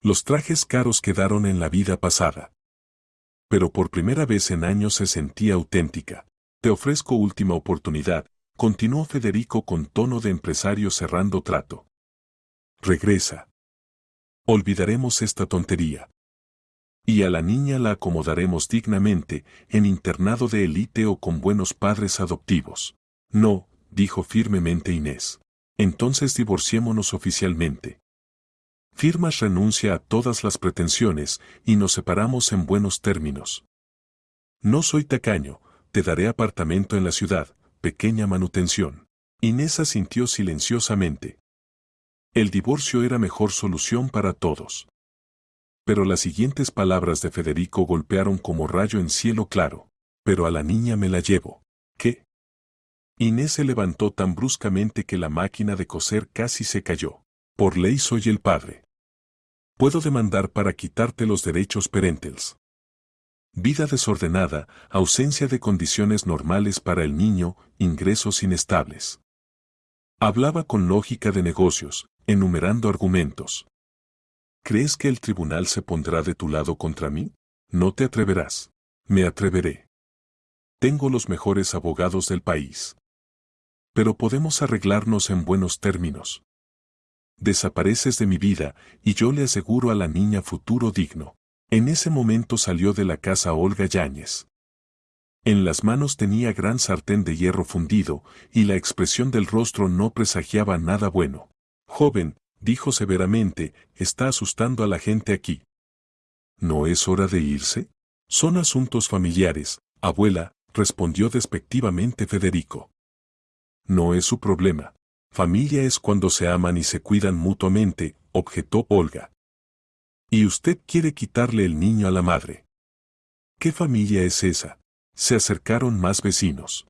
Los trajes caros quedaron en la vida pasada. Pero por primera vez en años se sentía auténtica. Te ofrezco última oportunidad, continuó Federico con tono de empresario cerrando trato. Regresa. Olvidaremos esta tontería. Y a la niña la acomodaremos dignamente, en internado de élite o con buenos padres adoptivos. No, dijo firmemente Inés. Entonces divorciémonos oficialmente. Firmas renuncia a todas las pretensiones y nos separamos en buenos términos. No soy tacaño, te daré apartamento en la ciudad, pequeña manutención. Inés asintió silenciosamente. El divorcio era mejor solución para todos. Pero las siguientes palabras de Federico golpearon como rayo en cielo claro. Pero a la niña me la llevo. ¿Qué? Inés se levantó tan bruscamente que la máquina de coser casi se cayó. Por ley soy el padre. Puedo demandar para quitarte los derechos parentales. Vida desordenada, ausencia de condiciones normales para el niño, ingresos inestables. Hablaba con lógica de negocios, enumerando argumentos. ¿Crees que el tribunal se pondrá de tu lado contra mí? No te atreverás. Me atreveré. Tengo los mejores abogados del país. Pero podemos arreglarnos en buenos términos. Desapareces de mi vida y yo le aseguro a la niña futuro digno. En ese momento salió de la casa Olga Yáñez. En las manos tenía gran sartén de hierro fundido y la expresión del rostro no presagiaba nada bueno. Joven, dijo severamente, está asustando a la gente aquí. ¿No es hora de irse? Son asuntos familiares, abuela, respondió despectivamente Federico. No es su problema. Familia es cuando se aman y se cuidan mutuamente, objetó Olga. Y usted quiere quitarle el niño a la madre. ¿Qué familia es esa? Se acercaron más vecinos.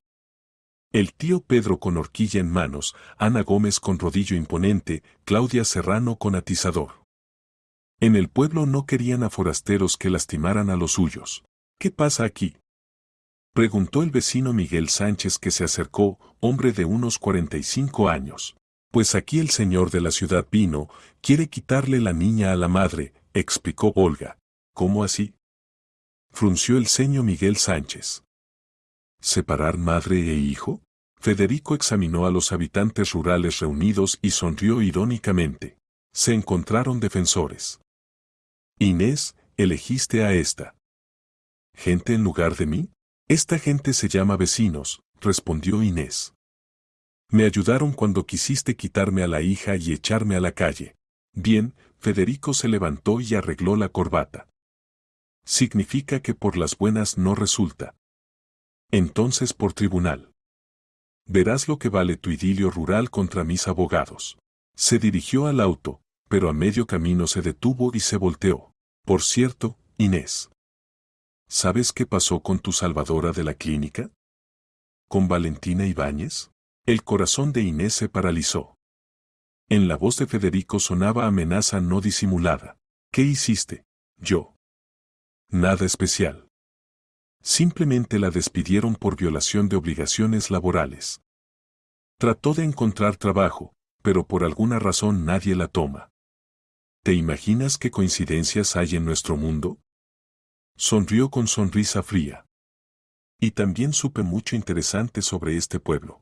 El tío Pedro con horquilla en manos, Ana Gómez con rodillo imponente, Claudia Serrano con atizador. En el pueblo no querían a forasteros que lastimaran a los suyos. ¿Qué pasa aquí? Preguntó el vecino Miguel Sánchez que se acercó, hombre de unos 45 años. Pues aquí el señor de la ciudad vino, quiere quitarle la niña a la madre, explicó Olga. ¿Cómo así? Frunció el ceño Miguel Sánchez. ¿Separar madre e hijo? Federico examinó a los habitantes rurales reunidos y sonrió irónicamente. Se encontraron defensores. Inés, elegiste a esta gente en lugar de mí. Esta gente se llama vecinos, respondió Inés. Me ayudaron cuando quisiste quitarme a la hija y echarme a la calle. Bien, Federico se levantó y arregló la corbata. Significa que por las buenas no resulta. Entonces por tribunal. Verás lo que vale tu idilio rural contra mis abogados. Se dirigió al auto, pero a medio camino se detuvo y se volteó. Por cierto, Inés. ¿Sabes qué pasó con tu salvadora de la clínica? ¿Con Valentina Ibáñez? El corazón de Inés se paralizó. En la voz de Federico sonaba amenaza no disimulada. ¿Qué hiciste? Yo. Nada especial. Simplemente la despidieron por violación de obligaciones laborales. Trató de encontrar trabajo, pero por alguna razón nadie la toma. ¿Te imaginas qué coincidencias hay en nuestro mundo? Sonrió con sonrisa fría. Y también supe mucho interesante sobre este pueblo.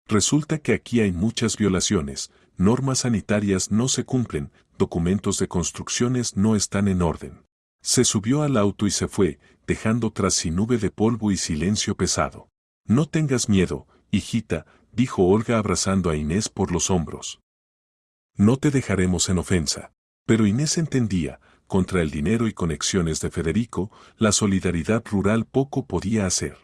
Resulta que aquí hay muchas violaciones, normas sanitarias no se cumplen, documentos de construcciones no están en orden. Se subió al auto y se fue, dejando tras sí nube de polvo y silencio pesado. No tengas miedo, hijita, dijo Olga abrazando a Inés por los hombros. No te dejaremos en ofensa. Pero Inés entendía, contra el dinero y conexiones de Federico, la solidaridad rural poco podía hacer.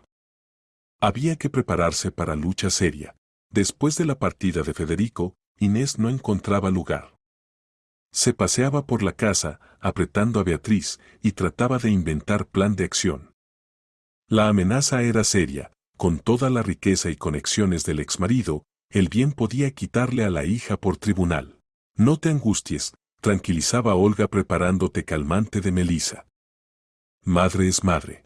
Había que prepararse para lucha seria. Después de la partida de Federico, Inés no encontraba lugar. Se paseaba por la casa, apretando a Beatriz, y trataba de inventar plan de acción. La amenaza era seria, con toda la riqueza y conexiones del exmarido, el bien podía quitarle a la hija por tribunal. No te angusties, tranquilizaba Olga preparándote calmante de melisa. Madre es madre.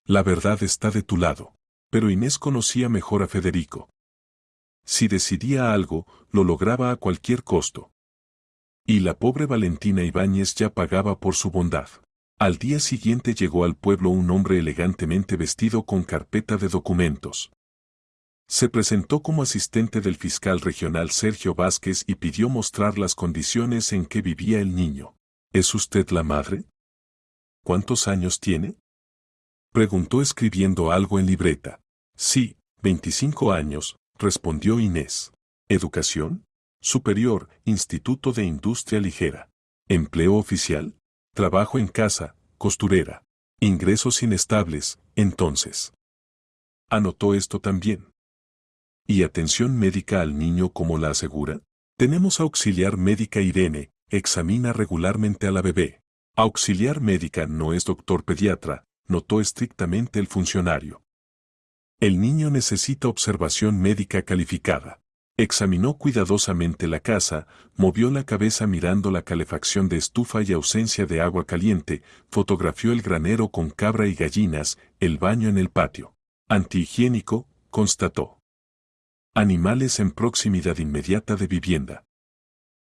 La verdad está de tu lado. Pero Inés conocía mejor a Federico. Si decidía algo, lo lograba a cualquier costo. Y la pobre Valentina Ibáñez ya pagaba por su bondad. Al día siguiente llegó al pueblo un hombre elegantemente vestido con carpeta de documentos. Se presentó como asistente del fiscal regional Sergio Vázquez y pidió mostrar las condiciones en que vivía el niño. ¿Es usted la madre? ¿Cuántos años tiene? Preguntó escribiendo algo en libreta. Sí, 25 años, respondió Inés. ¿Educación? Superior, Instituto de Industria Ligera. Empleo oficial. Trabajo en casa, costurera. Ingresos inestables, entonces. Anotó esto también. ¿Y atención médica al niño como la asegura? Tenemos auxiliar médica Irene, examina regularmente a la bebé. Auxiliar médica no es doctor pediatra, notó estrictamente el funcionario. El niño necesita observación médica calificada. Examinó cuidadosamente la casa, movió la cabeza mirando la calefacción de estufa y ausencia de agua caliente, fotografió el granero con cabra y gallinas, el baño en el patio. Antihigiénico, constató. Animales en proximidad inmediata de vivienda.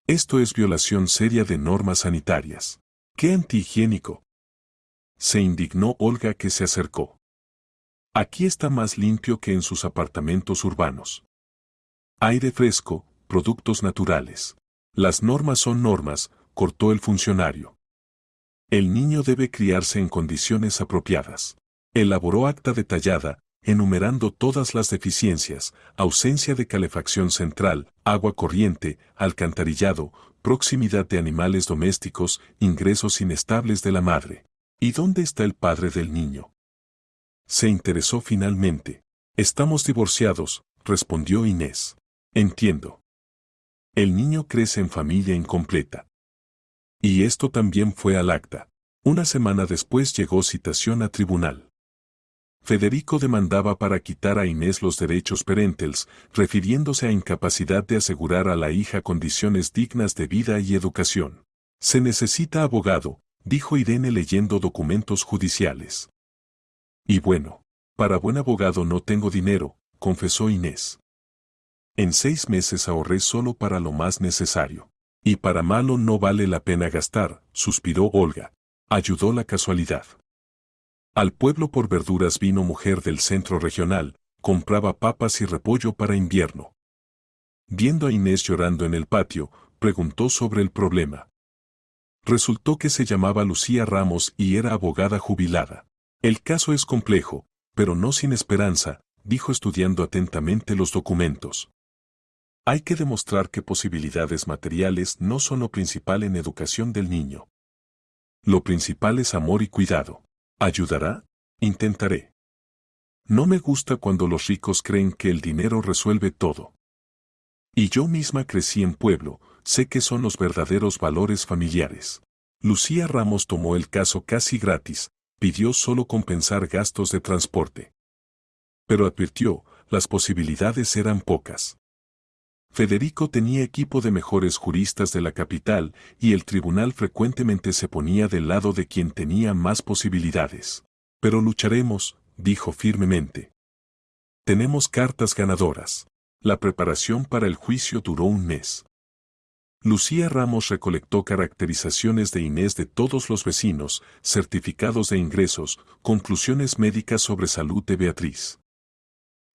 Esto es violación seria de normas sanitarias. ¿Qué antihigiénico? Se indignó Olga, que se acercó. Aquí está más limpio que en sus apartamentos urbanos. Aire fresco, productos naturales. Las normas son normas, cortó el funcionario. El niño debe criarse en condiciones apropiadas. Elaboró acta detallada, enumerando todas las deficiencias: ausencia de calefacción central, agua corriente, alcantarillado, proximidad de animales domésticos, ingresos inestables de la madre. ¿Y dónde está el padre del niño? Se interesó finalmente. Estamos divorciados, respondió Inés. Entiendo. El niño crece en familia incompleta. Y esto también fue al acta. Una semana después llegó citación a tribunal. Federico demandaba para quitar a Inés los derechos parentales, refiriéndose a incapacidad de asegurar a la hija condiciones dignas de vida y educación. Se necesita abogado, dijo Irene leyendo documentos judiciales. Y bueno, para buen abogado no tengo dinero, confesó Inés. En 6 meses ahorré solo para lo más necesario. Y para malo no vale la pena gastar, suspiró Olga. Ayudó la casualidad. Al pueblo por verduras vino mujer del centro regional, compraba papas y repollo para invierno. Viendo a Inés llorando en el patio, preguntó sobre el problema. Resultó que se llamaba Lucía Ramos y era abogada jubilada. El caso es complejo, pero no sin esperanza, dijo estudiando atentamente los documentos. Hay que demostrar que posibilidades materiales no son lo principal en educación del niño. Lo principal es amor y cuidado. ¿Ayudará? Intentaré. No me gusta cuando los ricos creen que el dinero resuelve todo. Y yo misma crecí en pueblo, sé que son los verdaderos valores familiares. Lucía Ramos tomó el caso casi gratis, pidió solo compensar gastos de transporte. Pero advirtió, las posibilidades eran pocas. Federico tenía equipo de mejores juristas de la capital y el tribunal frecuentemente se ponía del lado de quien tenía más posibilidades. Pero lucharemos, dijo firmemente. Tenemos cartas ganadoras. La preparación para el juicio duró 1 mes. Lucía Ramos recolectó caracterizaciones de Inés de todos los vecinos, certificados de ingresos, conclusiones médicas sobre salud de Beatriz.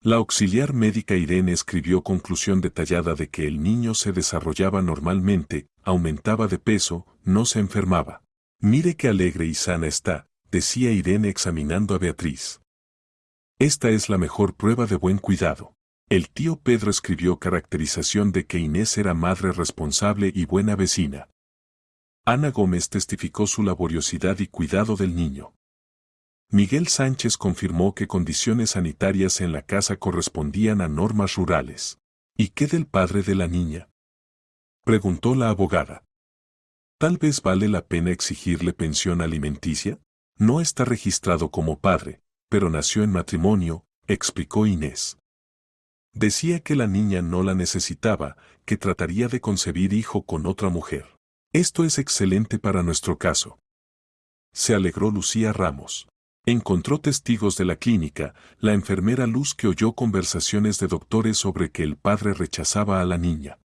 La auxiliar médica Irene escribió conclusión detallada de que el niño se desarrollaba normalmente, aumentaba de peso, no se enfermaba. Mire qué alegre y sana está, decía Irene examinando a Beatriz. Esta es la mejor prueba de buen cuidado. El tío Pedro escribió caracterización de que Inés era madre responsable y buena vecina. Ana Gómez testificó su laboriosidad y cuidado del niño. Miguel Sánchez confirmó que condiciones sanitarias en la casa correspondían a normas rurales. ¿Y qué del padre de la niña?, preguntó la abogada. Tal vez vale la pena exigirle pensión alimenticia. No está registrado como padre, pero nació en matrimonio, explicó Inés. Decía que la niña no la necesitaba, que trataría de concebir hijo con otra mujer. Esto es excelente para nuestro caso. Se alegró Lucía Ramos. Encontró testigos de la clínica, la enfermera Luz, que oyó conversaciones de doctores sobre que el padre rechazaba a la niña.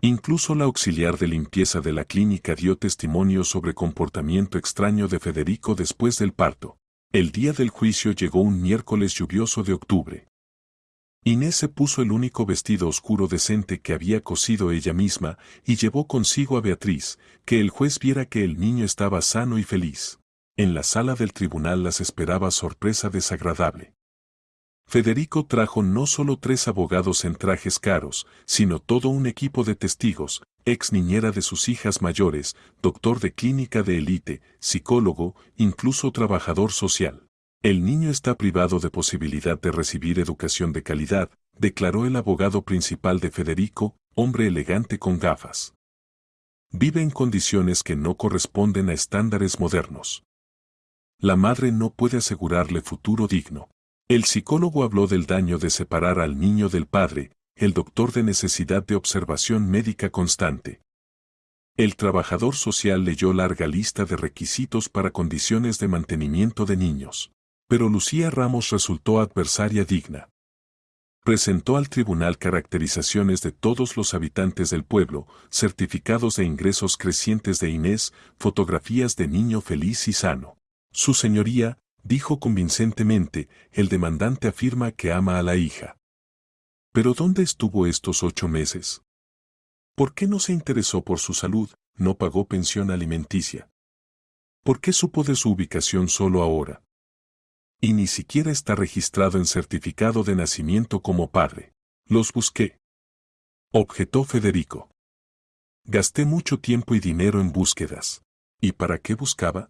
Incluso la auxiliar de limpieza de la clínica dio testimonio sobre comportamiento extraño de Federico después del parto. El día del juicio llegó un miércoles lluvioso de octubre. Inés se puso el único vestido oscuro decente que había cosido ella misma y llevó consigo a Beatriz, que el juez viera que el niño estaba sano y feliz. En la sala del tribunal las esperaba sorpresa desagradable. Federico trajo no solo 3 abogados en trajes caros, sino todo un equipo de testigos, ex niñera de sus hijas mayores, doctor de clínica de élite, psicólogo, incluso trabajador social. El niño está privado de posibilidad de recibir educación de calidad, declaró el abogado principal de Federico, hombre elegante con gafas. Vive en condiciones que no corresponden a estándares modernos. La madre no puede asegurarle futuro digno. El psicólogo habló del daño de separar al niño del padre, el doctor de necesidad de observación médica constante. El trabajador social leyó larga lista de requisitos para condiciones de mantenimiento de niños. Pero Lucía Ramos resultó adversaria digna. Presentó al tribunal caracterizaciones de todos los habitantes del pueblo, certificados de ingresos crecientes de Inés, fotografías de niño feliz y sano. Su señoría, dijo convincentemente, el demandante afirma que ama a la hija. ¿Pero dónde estuvo estos 8 meses? ¿Por qué no se interesó por su salud, no pagó pensión alimenticia? ¿Por qué supo de su ubicación solo ahora? Y ni siquiera está registrado en certificado de nacimiento como padre. Los busqué. Objetó Federico. Gasté mucho tiempo y dinero en búsquedas. ¿Y para qué buscaba?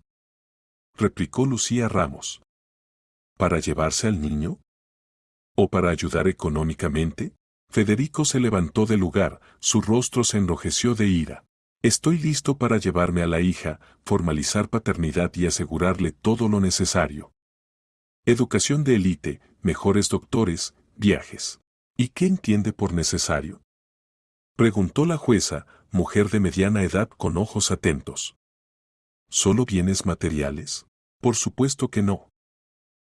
Replicó Lucía Ramos. ¿Para llevarse al niño? ¿O para ayudar económicamente? Federico se levantó del lugar, su rostro se enrojeció de ira. Estoy listo para llevarme a la hija, formalizar paternidad y asegurarle todo lo necesario. Educación de élite, mejores doctores, viajes. ¿Y qué entiende por necesario? Preguntó la jueza, mujer de mediana edad con ojos atentos. ¿Solo bienes materiales? Por supuesto que no.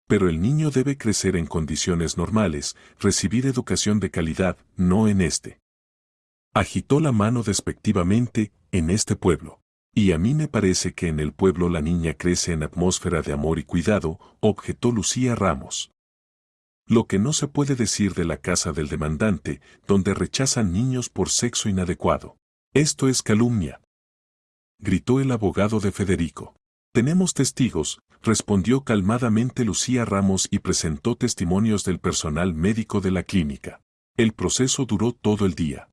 Pero el niño debe crecer en condiciones normales, recibir educación de calidad, no en este. Agitó la mano despectivamente, en este pueblo. Y a mí me parece que en el pueblo la niña crece en atmósfera de amor y cuidado, objetó Lucía Ramos. Lo que no se puede decir de la casa del demandante, donde rechazan niños por sexo inadecuado. Esto es calumnia. Gritó el abogado de Federico. Tenemos testigos, respondió calmadamente Lucía Ramos y presentó testimonios del personal médico de la clínica. El proceso duró todo el día.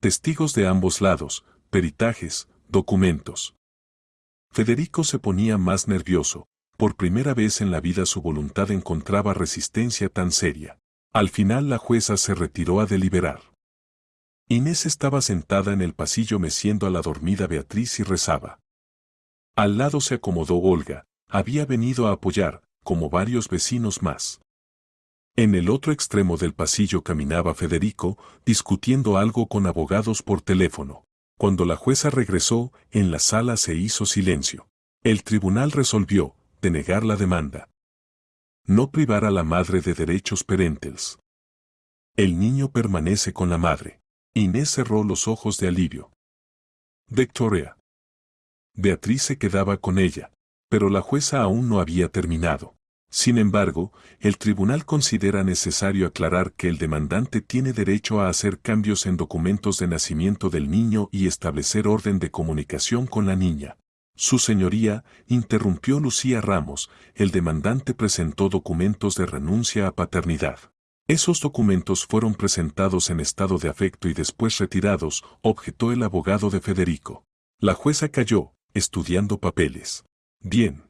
Testigos de ambos lados, peritajes, documentos. Federico se ponía más nervioso. Por primera vez en la vida su voluntad encontraba resistencia tan seria. Al final la jueza se retiró a deliberar. Inés estaba sentada en el pasillo meciendo a la dormida Beatriz y rezaba. Al lado se acomodó Olga, había venido a apoyar, como varios vecinos más. En el otro extremo del pasillo caminaba Federico, discutiendo algo con abogados por teléfono. Cuando la jueza regresó, en la sala se hizo silencio. El tribunal resolvió, denegar la demanda. No privar a la madre de derechos parentales. El niño permanece con la madre. Inés cerró los ojos de alivio. Victoria. Beatriz se quedaba con ella, pero la jueza aún no había terminado. Sin embargo, el tribunal considera necesario aclarar que el demandante tiene derecho a hacer cambios en documentos de nacimiento del niño y establecer orden de comunicación con la niña. Su señoría, interrumpió Lucía Ramos, el demandante presentó documentos de renuncia a paternidad. Esos documentos fueron presentados en estado de afecto y después retirados, objetó el abogado de Federico. La jueza calló, estudiando papeles. Bien.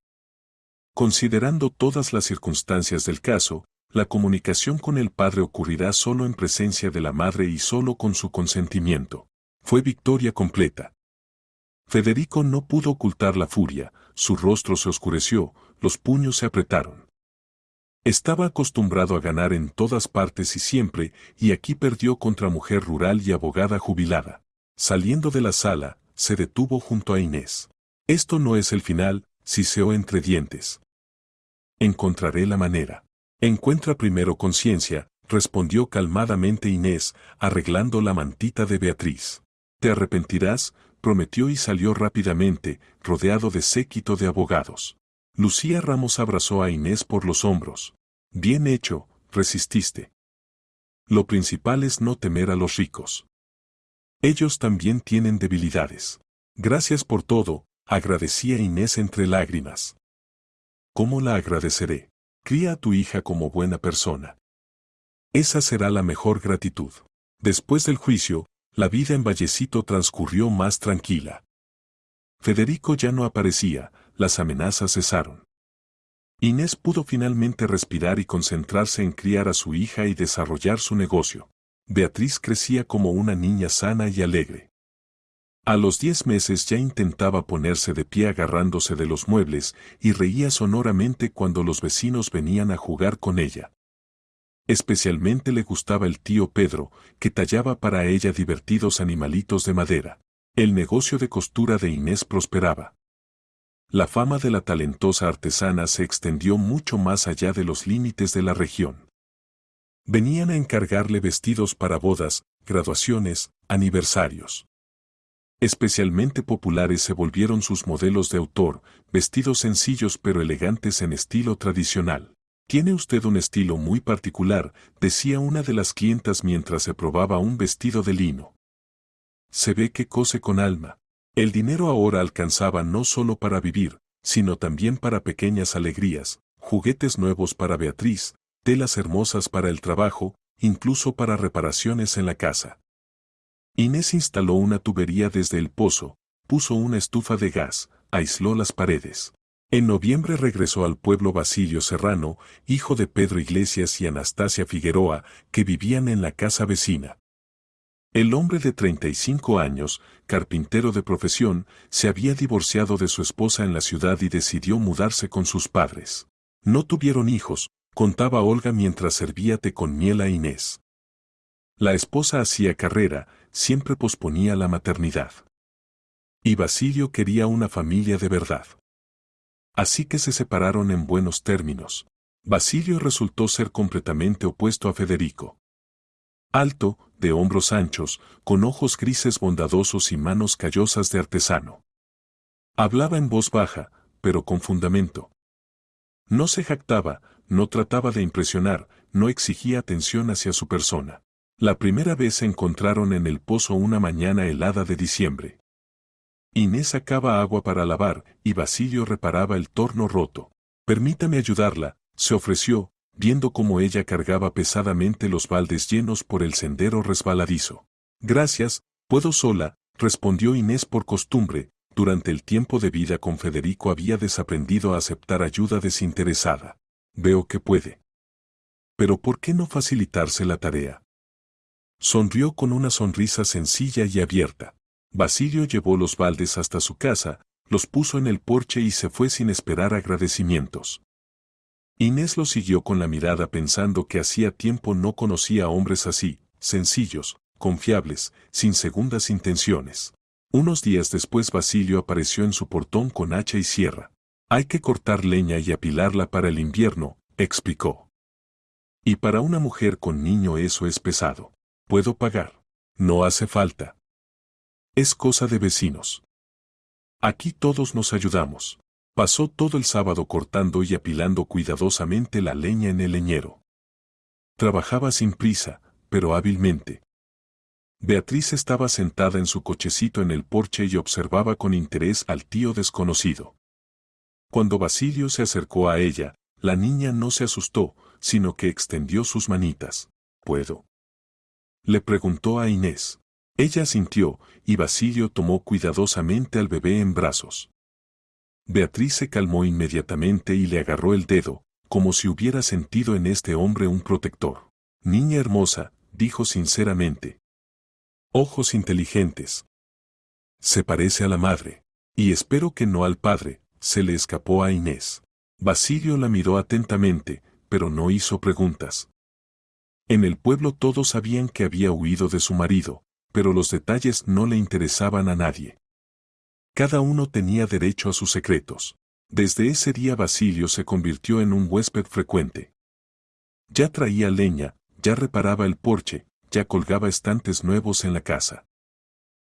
Considerando todas las circunstancias del caso, la comunicación con el padre ocurrirá solo en presencia de la madre y solo con su consentimiento. Fue victoria completa. Federico no pudo ocultar la furia, su rostro se oscureció, los puños se apretaron. Estaba acostumbrado a ganar en todas partes y siempre, y aquí perdió contra mujer rural y abogada jubilada. Saliendo de la sala, se detuvo junto a Inés. Esto no es el final, siseó entre dientes. Encontraré la manera. Encuentra primero conciencia, respondió calmadamente Inés, arreglando la mantita de Beatriz. Te arrepentirás, prometió y salió rápidamente, rodeado de séquito de abogados. Lucía Ramos abrazó a Inés por los hombros. Bien hecho, resististe. Lo principal es no temer a los ricos. Ellos también tienen debilidades. Gracias por todo, agradecía Inés entre lágrimas. ¿Cómo la agradeceré? Cría a tu hija como buena persona. Esa será la mejor gratitud. Después del juicio, la vida en Vallecito transcurrió más tranquila. Federico ya no aparecía, las amenazas cesaron. Inés pudo finalmente respirar y concentrarse en criar a su hija y desarrollar su negocio. Beatriz crecía como una niña sana y alegre. A los 10 meses ya intentaba ponerse de pie agarrándose de los muebles y reía sonoramente cuando los vecinos venían a jugar con ella. Especialmente le gustaba el tío Pedro, que tallaba para ella divertidos animalitos de madera. El negocio de costura de Inés prosperaba. La fama de la talentosa artesana se extendió mucho más allá de los límites de la región. Venían a encargarle vestidos para bodas, graduaciones, aniversarios. Especialmente populares se volvieron sus modelos de autor, vestidos sencillos pero elegantes en estilo tradicional. «Tiene usted un estilo muy particular», decía una de las clientas mientras se probaba un vestido de lino. «Se ve que cose con alma». El dinero ahora alcanzaba no solo para vivir, sino también para pequeñas alegrías, juguetes nuevos para Beatriz, telas hermosas para el trabajo, incluso para reparaciones en la casa. Inés instaló una tubería desde el pozo, puso una estufa de gas, aisló las paredes. En noviembre regresó al pueblo Basilio Serrano, hijo de Pedro Iglesias y Anastasia Figueroa, que vivían en la casa vecina. El hombre de 35 años, carpintero de profesión, se había divorciado de su esposa en la ciudad y decidió mudarse con sus padres. No tuvieron hijos, contaba Olga mientras servía té con miel a Inés. La esposa hacía carrera, siempre posponía la maternidad. Y Basilio quería una familia de verdad. Así que se separaron en buenos términos. Basilio resultó ser completamente opuesto a Federico. Alto, de hombros anchos, con ojos grises bondadosos y manos callosas de artesano. Hablaba en voz baja, pero con fundamento. No se jactaba, no trataba de impresionar, no exigía atención hacia su persona. La primera vez se encontraron en el pozo una mañana helada de diciembre. Inés sacaba agua para lavar y Basilio reparaba el torno roto. «Permítame ayudarla», se ofreció, viendo cómo ella cargaba pesadamente los baldes llenos por el sendero resbaladizo. «Gracias, puedo sola», respondió Inés por costumbre. Durante el tiempo de vida con Federico había desaprendido a aceptar ayuda desinteresada. «Veo que puede. Pero ¿por qué no facilitarse la tarea?». Sonrió con una sonrisa sencilla y abierta. Basilio llevó los baldes hasta su casa, los puso en el porche y se fue sin esperar agradecimientos. Inés lo siguió con la mirada pensando que hacía tiempo no conocía a hombres así, sencillos, confiables, sin segundas intenciones. Unos días después Basilio apareció en su portón con hacha y sierra. «Hay que cortar leña y apilarla para el invierno», explicó. «Y para una mujer con niño eso es pesado. Puedo pagar». «No hace falta. Es cosa de vecinos. Aquí todos nos ayudamos». Pasó todo el sábado cortando y apilando cuidadosamente la leña en el leñero. Trabajaba sin prisa, pero hábilmente. Beatriz estaba sentada en su cochecito en el porche y observaba con interés al tío desconocido. Cuando Basilio se acercó a ella, la niña no se asustó, sino que extendió sus manitas. «¿Puedo?», le preguntó a Inés. Ella asintió, y Basilio tomó cuidadosamente al bebé en brazos. Beatriz se calmó inmediatamente y le agarró el dedo, como si hubiera sentido en este hombre un protector. «Niña hermosa», dijo sinceramente. «Ojos inteligentes. Se parece a la madre. Y espero que no al padre», se le escapó a Inés. Basilio la miró atentamente, pero no hizo preguntas. En el pueblo todos sabían que había huido de su marido, pero los detalles no le interesaban a nadie. Cada uno tenía derecho a sus secretos. Desde ese día Basilio se convirtió en un huésped frecuente. Ya traía leña, ya reparaba el porche, ya colgaba estantes nuevos en la casa.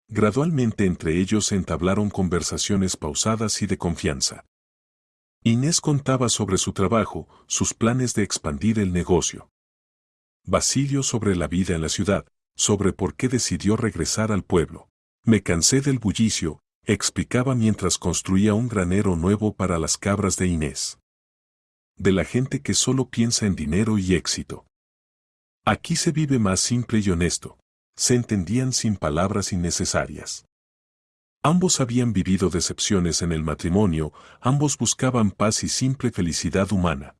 Gradualmente entre ellos se entablaron conversaciones pausadas y de confianza. Inés contaba sobre su trabajo, sus planes de expandir el negocio. Basilio sobre la vida en la ciudad, sobre por qué decidió regresar al pueblo. «Me cansé del bullicio», explicaba mientras construía un granero nuevo para las cabras de Inés. de la gente que solo piensa en dinero y éxito. Aquí se vive más simple y honesto. Se entendían sin palabras innecesarias. Ambos habían vivido decepciones en el matrimonio, ambos buscaban paz y simple felicidad humana.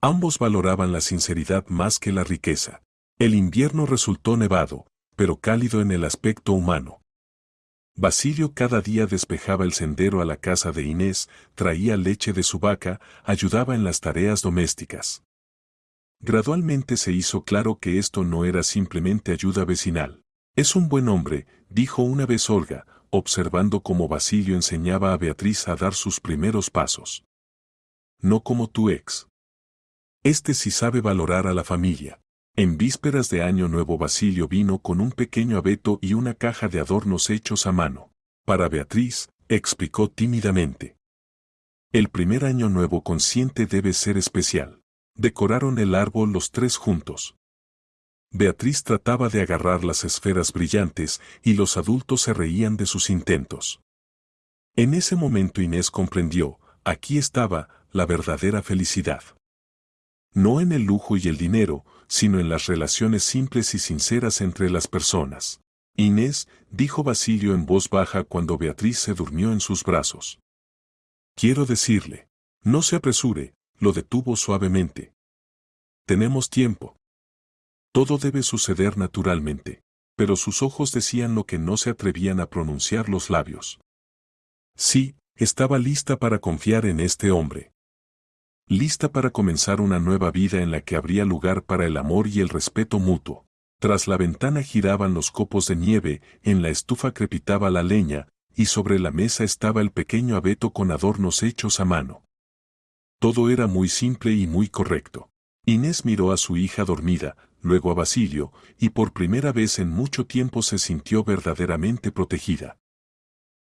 Ambos valoraban la sinceridad más que la riqueza. El invierno resultó nevado, pero cálido en el aspecto humano. Basilio cada día despejaba el sendero a la casa de Inés, traía leche de su vaca, ayudaba en las tareas domésticas. Gradualmente se hizo claro que esto no era simplemente ayuda vecinal. Es un buen hombre, dijo una vez Olga, observando cómo Basilio enseñaba a Beatriz a dar sus primeros pasos. No como tu ex. Este sí sabe valorar a la familia. En vísperas de Año Nuevo Basilio vino con un pequeño abeto y una caja de adornos hechos a mano. Para Beatriz, explicó tímidamente. El primer Año Nuevo consciente debe ser especial. Decoraron el árbol los tres juntos. Beatriz trataba de agarrar las esferas brillantes y los adultos se reían de sus intentos. En ese momento Inés comprendió, aquí estaba la verdadera felicidad. No en el lujo y el dinero, sino en las relaciones simples y sinceras entre las personas. Inés, dijo Basilio en voz baja cuando Beatriz se durmió en sus brazos. Quiero decirle, no se apresure, lo detuvo suavemente. Tenemos tiempo. Todo debe suceder naturalmente, pero sus ojos decían lo que no se atrevían a pronunciar los labios. Sí, estaba lista para confiar en este hombre. Lista para comenzar una nueva vida en la que habría lugar para el amor y el respeto mutuo. Tras la ventana giraban los copos de nieve, en la estufa crepitaba la leña, y sobre la mesa estaba el pequeño abeto con adornos hechos a mano. Todo era muy simple y muy correcto. Inés miró a su hija dormida, luego a Basilio, y por primera vez en mucho tiempo se sintió verdaderamente protegida.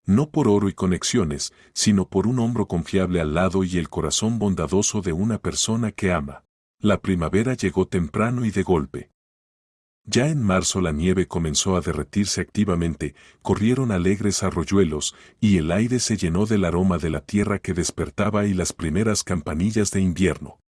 No por oro y conexiones, sino por un hombro confiable al lado y el corazón bondadoso de una persona que ama. La primavera llegó temprano y de golpe. Ya en marzo la nieve comenzó a derretirse activamente, corrieron alegres arroyuelos, y el aire se llenó del aroma de la tierra que despertaba y las primeras campanillas de invierno.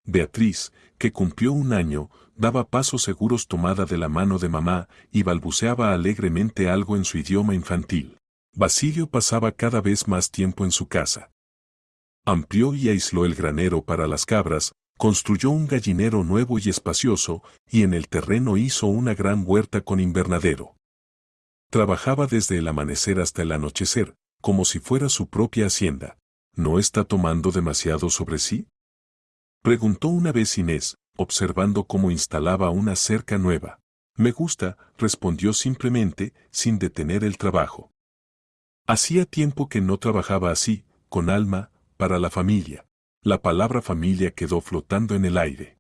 Beatriz, que cumplió un año, daba pasos seguros tomada de la mano de mamá y balbuceaba alegremente algo en su idioma infantil. Basilio pasaba cada vez más tiempo en su casa. Amplió y aisló el granero para las cabras, construyó un gallinero nuevo y espacioso, y en el terreno hizo una gran huerta con invernadero. Trabajaba desde el amanecer hasta el anochecer, como si fuera su propia hacienda. ¿No está tomando demasiado sobre sí?, preguntó una vez Inés, observando cómo instalaba una cerca nueva. Me gusta, respondió simplemente, sin detener el trabajo. Hacía tiempo que no trabajaba así, con alma, para la familia. La palabra familia quedó flotando en el aire.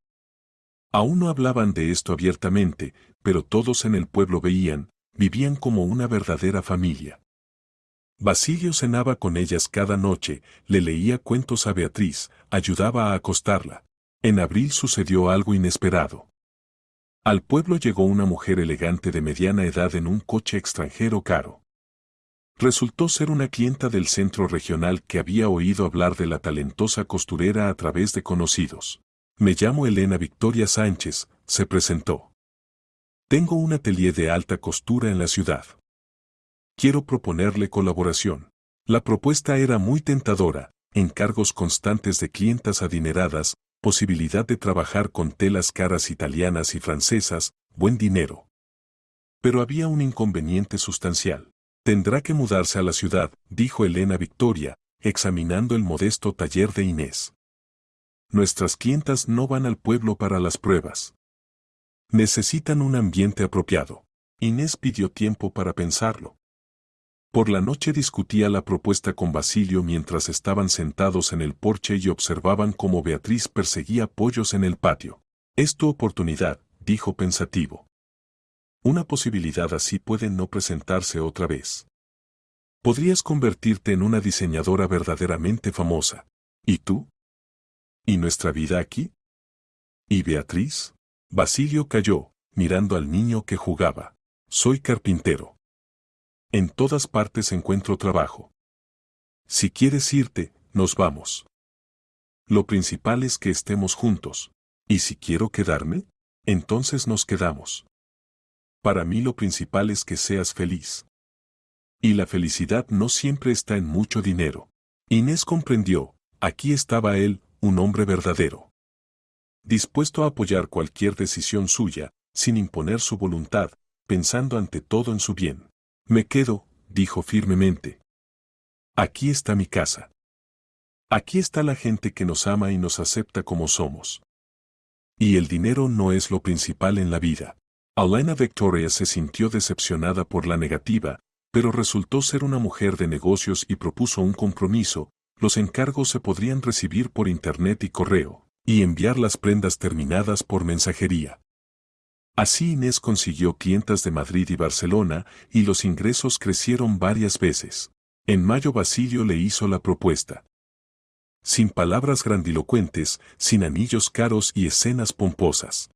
Aún no hablaban de esto abiertamente, pero todos en el pueblo vivían como una verdadera familia. Basilio cenaba con ellas cada noche, le leía cuentos a Beatriz, ayudaba a acostarla. En abril sucedió algo inesperado. Al pueblo llegó una mujer elegante de mediana edad en un coche extranjero caro. Resultó ser una clienta del centro regional que había oído hablar de la talentosa costurera a través de conocidos. Me llamo Elena Victoria Sánchez, se presentó. Tengo un atelier de alta costura en la ciudad. Quiero proponerle colaboración. La propuesta era muy tentadora, encargos constantes de clientas adineradas, posibilidad de trabajar con telas caras italianas y francesas, buen dinero. Pero había un inconveniente sustancial. Tendrá que mudarse a la ciudad, dijo Elena Victoria, examinando el modesto taller de Inés. Nuestras clientas no van al pueblo para las pruebas. Necesitan un ambiente apropiado. Inés pidió tiempo para pensarlo. Por la noche discutía la propuesta con Basilio mientras estaban sentados en el porche y observaban cómo Beatriz perseguía pollos en el patio. Es tu oportunidad, dijo pensativo. Una posibilidad así puede no presentarse otra vez. Podrías convertirte en una diseñadora verdaderamente famosa. ¿Y tú? ¿Y nuestra vida aquí? ¿Y Beatriz? Basilio calló, mirando al niño que jugaba. Soy carpintero. En todas partes encuentro trabajo. Si quieres irte, nos vamos. Lo principal es que estemos juntos. ¿Y si quiero quedarme? Entonces nos quedamos. Para mí lo principal es que seas feliz. Y la felicidad no siempre está en mucho dinero. Inés comprendió, aquí estaba él, un hombre verdadero. Dispuesto a apoyar cualquier decisión suya, sin imponer su voluntad, pensando ante todo en su bien. Me quedo, dijo firmemente. Aquí está mi casa. Aquí está la gente que nos ama y nos acepta como somos. Y el dinero no es lo principal en la vida. Alaina Victoria se sintió decepcionada por la negativa, pero resultó ser una mujer de negocios y propuso un compromiso. Los encargos se podrían recibir por internet y correo, y enviar las prendas terminadas por mensajería. Así Inés consiguió clientas de Madrid y Barcelona, y los ingresos crecieron varias veces. En mayo Basilio le hizo la propuesta. Sin palabras grandilocuentes, sin anillos caros y escenas pomposas.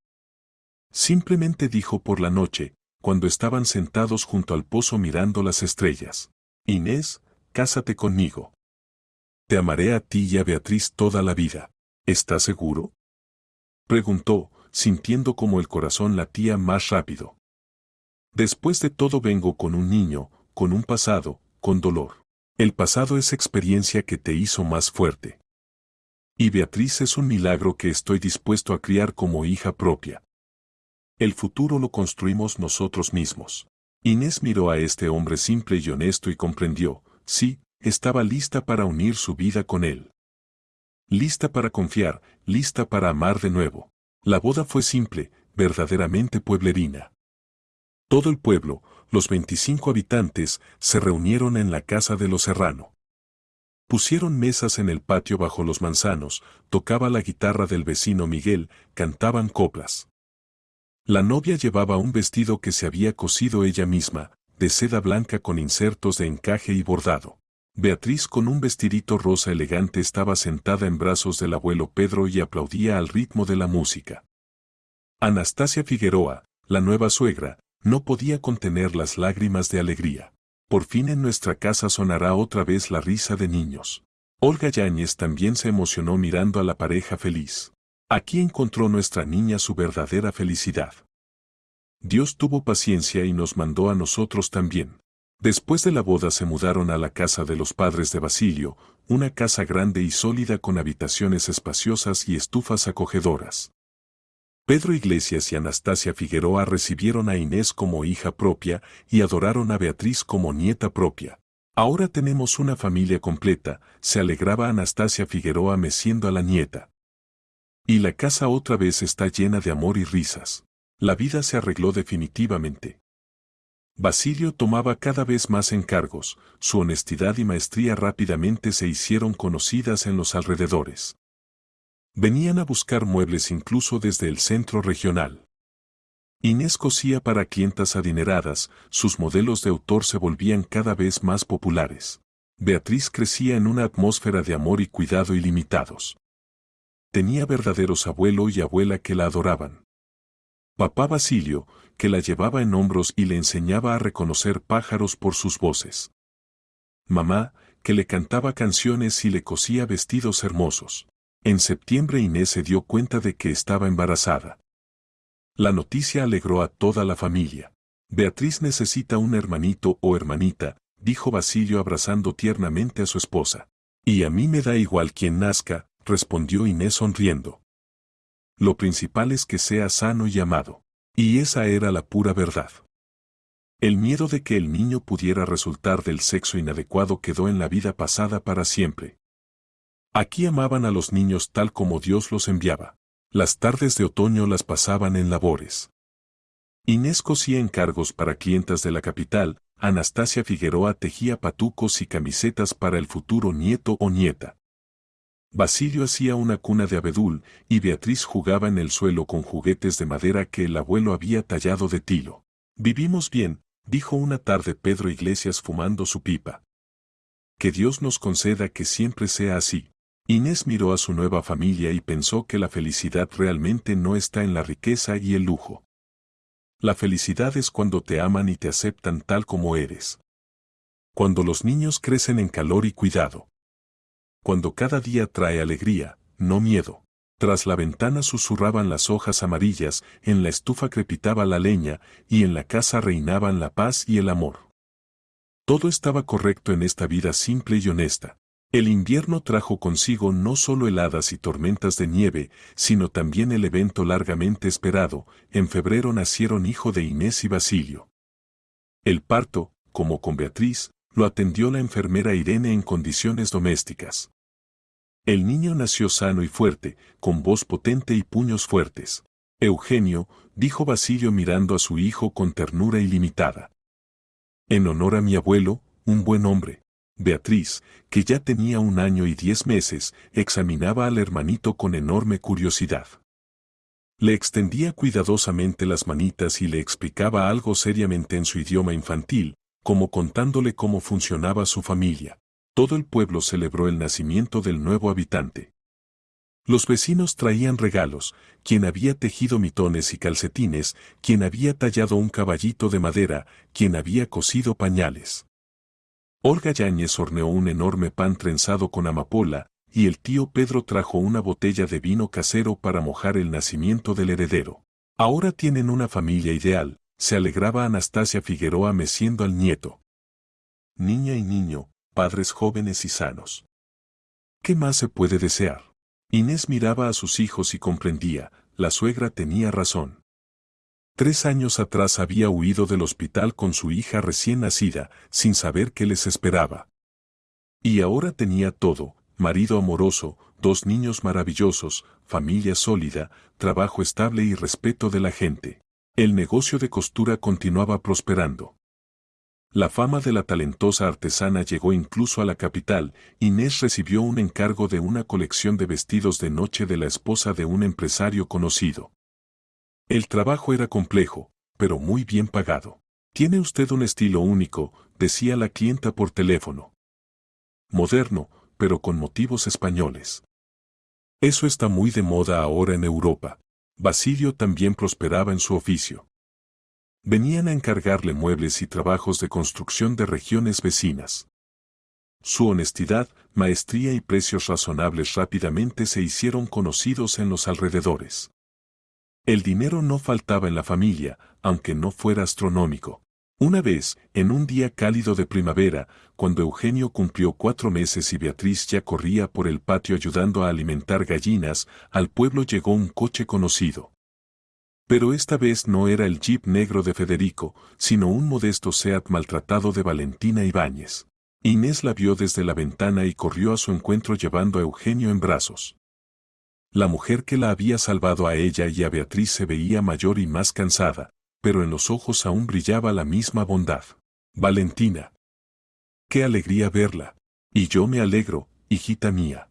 Simplemente dijo por la noche, cuando estaban sentados junto al pozo mirando las estrellas. Inés, cásate conmigo. Te amaré a ti y a Beatriz toda la vida. ¿Estás seguro? Preguntó, sintiendo como el corazón latía más rápido. Después de todo vengo con un niño, con un pasado, con dolor. El pasado es experiencia que te hizo más fuerte. Y Beatriz es un milagro que estoy dispuesto a criar como hija propia. El futuro lo construimos nosotros mismos. Inés miró a este hombre simple y honesto y comprendió, sí, estaba lista para unir su vida con él. Lista para confiar, lista para amar de nuevo. La boda fue simple, verdaderamente pueblerina. Todo el pueblo, los 25 habitantes, se reunieron en la casa de los Serrano. Pusieron mesas en el patio bajo los manzanos, tocaba la guitarra del vecino Miguel, cantaban coplas. La novia llevaba un vestido que se había cosido ella misma, de seda blanca con insertos de encaje y bordado. Beatriz con un vestidito rosa elegante estaba sentada en brazos del abuelo Pedro y aplaudía al ritmo de la música. Anastasia Figueroa, la nueva suegra, no podía contener las lágrimas de alegría. Por fin en nuestra casa sonará otra vez la risa de niños. Olga Yáñez también se emocionó mirando a la pareja feliz. Aquí encontró nuestra niña su verdadera felicidad. Dios tuvo paciencia y nos mandó a nosotros también. Después de la boda se mudaron a la casa de los padres de Basilio, una casa grande y sólida con habitaciones espaciosas y estufas acogedoras. Pedro Iglesias y Anastasia Figueroa recibieron a Inés como hija propia y adoraron a Beatriz como nieta propia. Ahora tenemos una familia completa, se alegraba Anastasia Figueroa meciendo a la nieta. Y la casa otra vez está llena de amor y risas. La vida se arregló definitivamente. Basilio tomaba cada vez más encargos, su honestidad y maestría rápidamente se hicieron conocidas en los alrededores. Venían a buscar muebles incluso desde el centro regional. Inés cosía para clientas adineradas, sus modelos de autor se volvían cada vez más populares. Beatriz crecía en una atmósfera de amor y cuidado ilimitados. Tenía verdaderos abuelo y abuela que la adoraban. Papá Basilio, que la llevaba en hombros y le enseñaba a reconocer pájaros por sus voces. Mamá, que le cantaba canciones y le cosía vestidos hermosos. En septiembre Inés se dio cuenta de que estaba embarazada. La noticia alegró a toda la familia. Beatriz necesita un hermanito o hermanita, dijo Basilio abrazando tiernamente a su esposa. Y a mí me da igual quien nazca, respondió Inés sonriendo. Lo principal es que sea sano y amado. Y esa era la pura verdad. El miedo de que el niño pudiera resultar del sexo inadecuado quedó en la vida pasada para siempre. Aquí amaban a los niños tal como Dios los enviaba. Las tardes de otoño las pasaban en labores. Inés cosía encargos para clientas de la capital, Anastasia Figueroa tejía patucos y camisetas para el futuro nieto o nieta. Basilio hacía una cuna de abedul, y Beatriz jugaba en el suelo con juguetes de madera que el abuelo había tallado de tilo. Vivimos bien, dijo una tarde Pedro Iglesias fumando su pipa. Que Dios nos conceda que siempre sea así. Inés miró a su nueva familia y pensó que la felicidad realmente no está en la riqueza y el lujo. La felicidad es cuando te aman y te aceptan tal como eres. Cuando los niños crecen en calor y cuidado. Cuando cada día trae alegría, no miedo. Tras la ventana susurraban las hojas amarillas, en la estufa crepitaba la leña, y en la casa reinaban la paz y el amor. Todo estaba correcto en esta vida simple y honesta. El invierno trajo consigo no solo heladas y tormentas de nieve, sino también el evento largamente esperado. En febrero nacieron hijo de Inés y Basilio. El parto, como con Beatriz, lo atendió la enfermera Irene en condiciones domésticas. El niño nació sano y fuerte, con voz potente y puños fuertes. Eugenio, dijo Basilio mirando a su hijo con ternura ilimitada. En honor a mi abuelo, un buen hombre. Beatriz, que ya tenía 1 año y 10 meses, examinaba al hermanito con enorme curiosidad. Le extendía cuidadosamente las manitas y le explicaba algo seriamente en su idioma infantil, como contándole cómo funcionaba su familia. Todo el pueblo celebró el nacimiento del nuevo habitante. Los vecinos traían regalos, quien había tejido mitones y calcetines, quien había tallado un caballito de madera, quien había cosido pañales. Olga Yáñez horneó un enorme pan trenzado con amapola, y el tío Pedro trajo una botella de vino casero para mojar el nacimiento del heredero. Ahora tienen una familia ideal, se alegraba Anastasia Figueroa meciendo al nieto. Niña y niño, padres jóvenes y sanos. ¿Qué más se puede desear? Inés miraba a sus hijos y comprendía, la suegra tenía razón. 3 años atrás había huido del hospital con su hija recién nacida, sin saber qué les esperaba. Y ahora tenía todo, marido amoroso, 2 niños maravillosos, familia sólida, trabajo estable y respeto de la gente. El negocio de costura continuaba prosperando. La fama de la talentosa artesana llegó incluso a la capital. Inés recibió un encargo de una colección de vestidos de noche de la esposa de un empresario conocido. El trabajo era complejo, pero muy bien pagado. Tiene usted un estilo único, decía la clienta por teléfono. Moderno, pero con motivos españoles. Eso está muy de moda ahora en Europa. Basilio también prosperaba en su oficio. Venían a encargarle muebles y trabajos de construcción de regiones vecinas. Su honestidad, maestría y precios razonables rápidamente se hicieron conocidos en los alrededores. El dinero no faltaba en la familia, aunque no fuera astronómico. Una vez, en un día cálido de primavera, cuando Eugenio cumplió 4 meses y Beatriz ya corría por el patio ayudando a alimentar gallinas, al pueblo llegó un coche conocido. Pero esta vez no era el Jeep negro de Federico, sino un modesto Seat maltratado de Valentina Ibáñez. Inés la vio desde la ventana y corrió a su encuentro llevando a Eugenio en brazos. La mujer que la había salvado a ella y a Beatriz se veía mayor y más cansada, pero en los ojos aún brillaba la misma bondad. Valentina. ¡Qué alegría verla! Y yo me alegro, hijita mía.